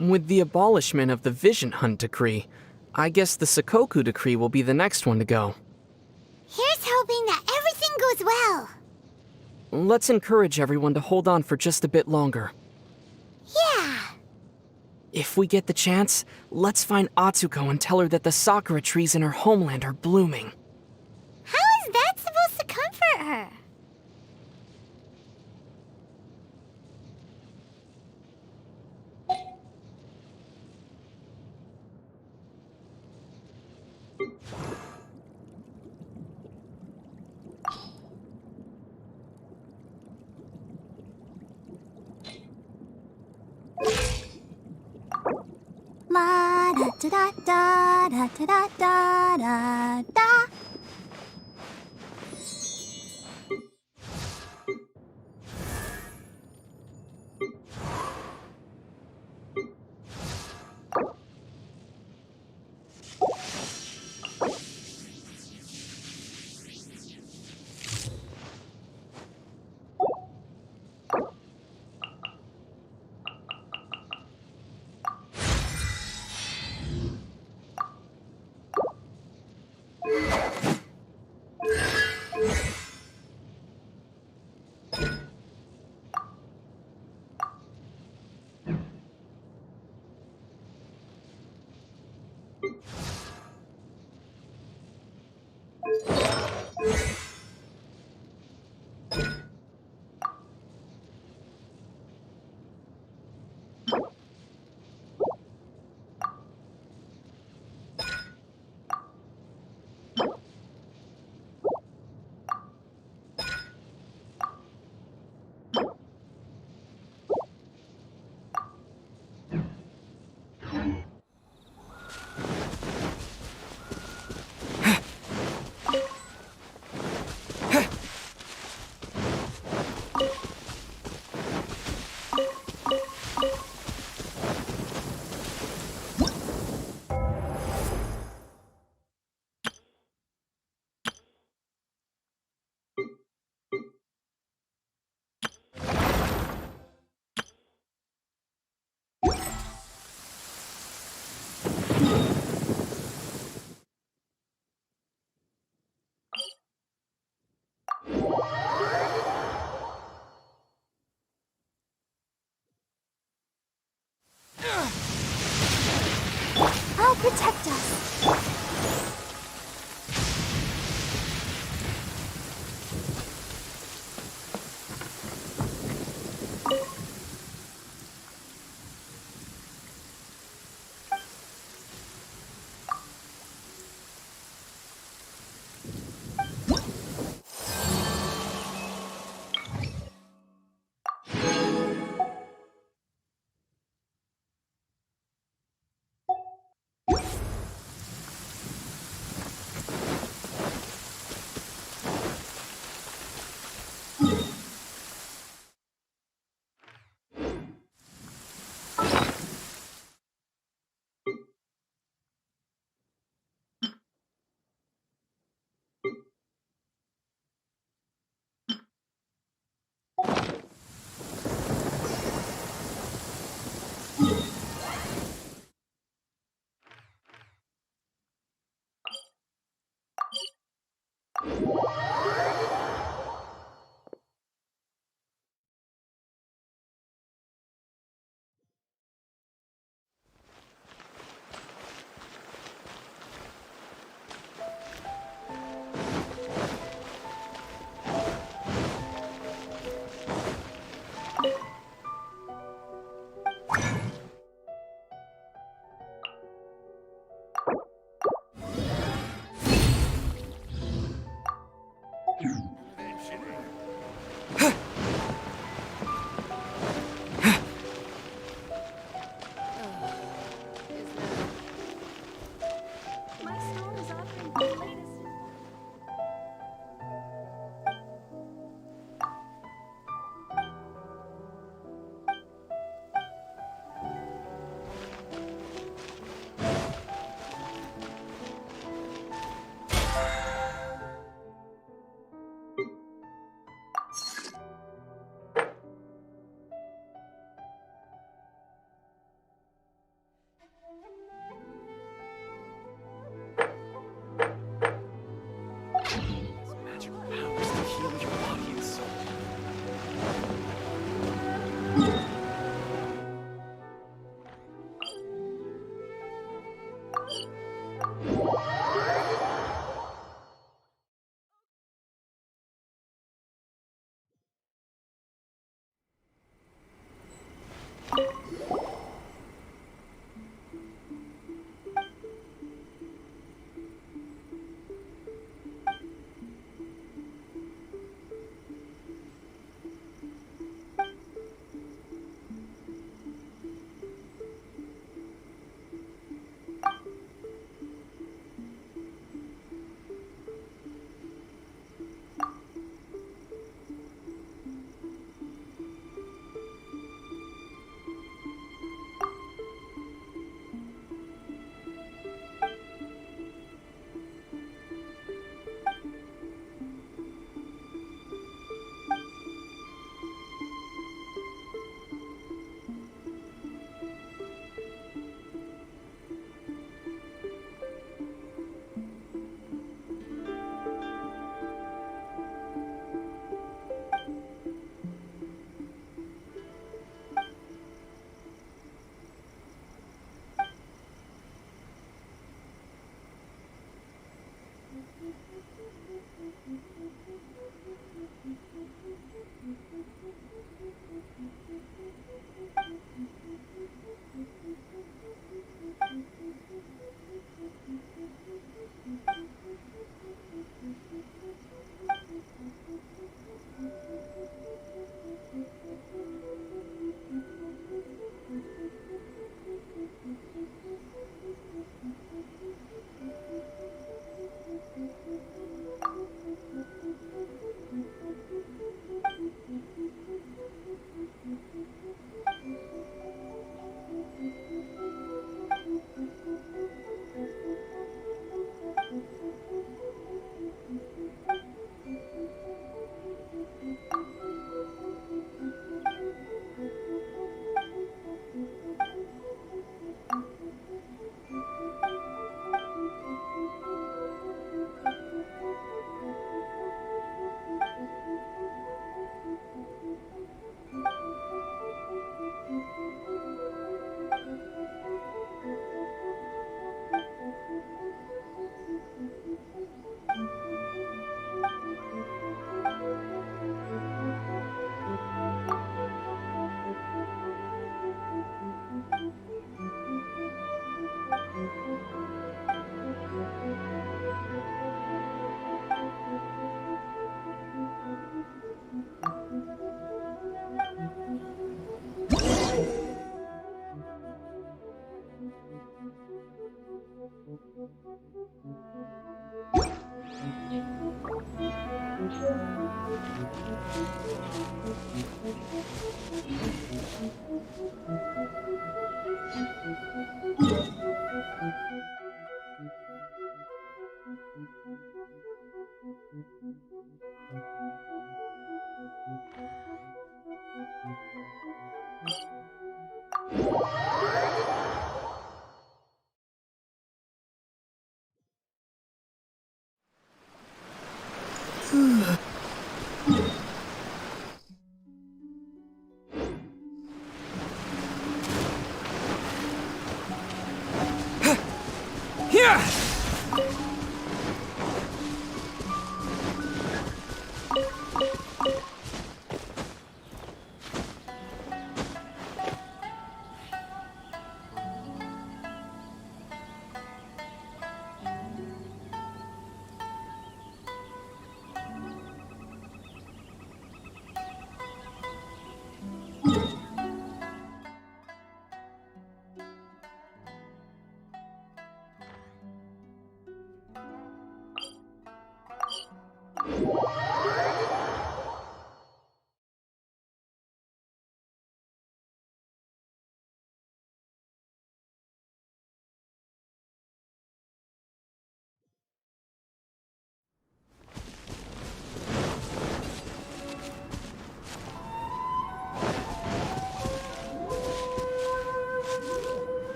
With the abolishment of the Vision Hunt decree, I guess the Sakoku decree will be the next one to go. Here's hoping that everything goes well. Let's encourage everyone to hold on for just a bit longer. Yeah. If we get the chance, let's find Atsuko and tell her that the sakura trees in her homeland are blooming. How is that supposed to comfort her? La da da da da da da da da da. I'll protect us.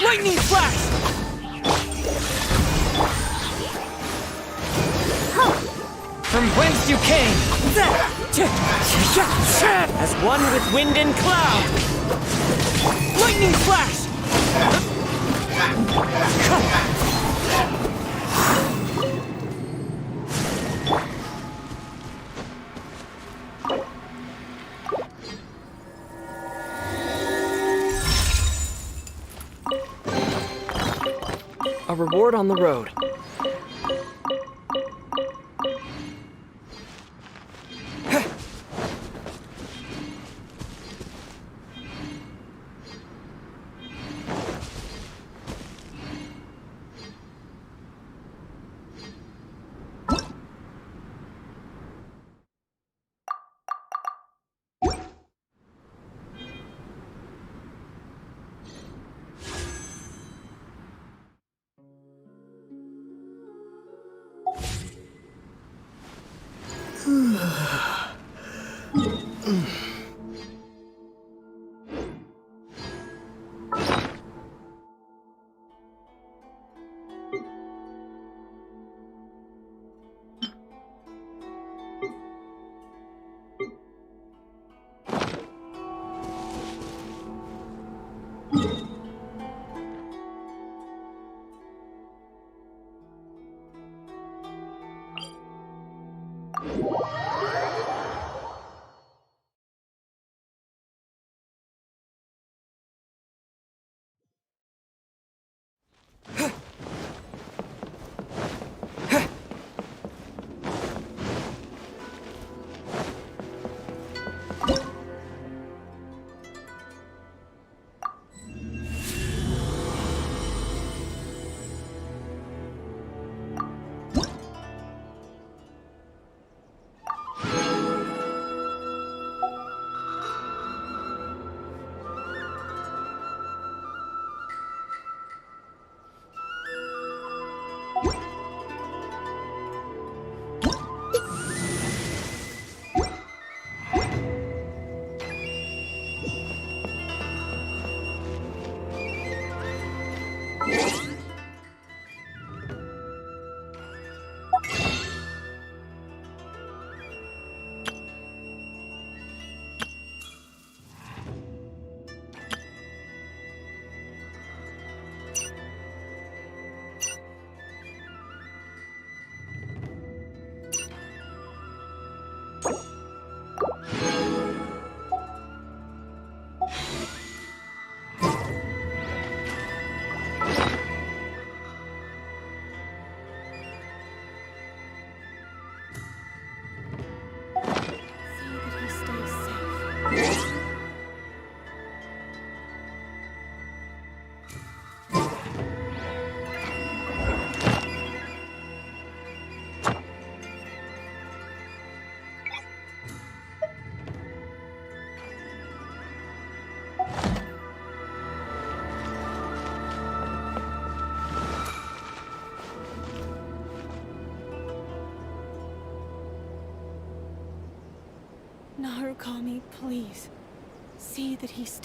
Lightning flash! From whence you came! As one with wind and cloud! Lightning flash! A reward on the road. Narukami, please. See that he stays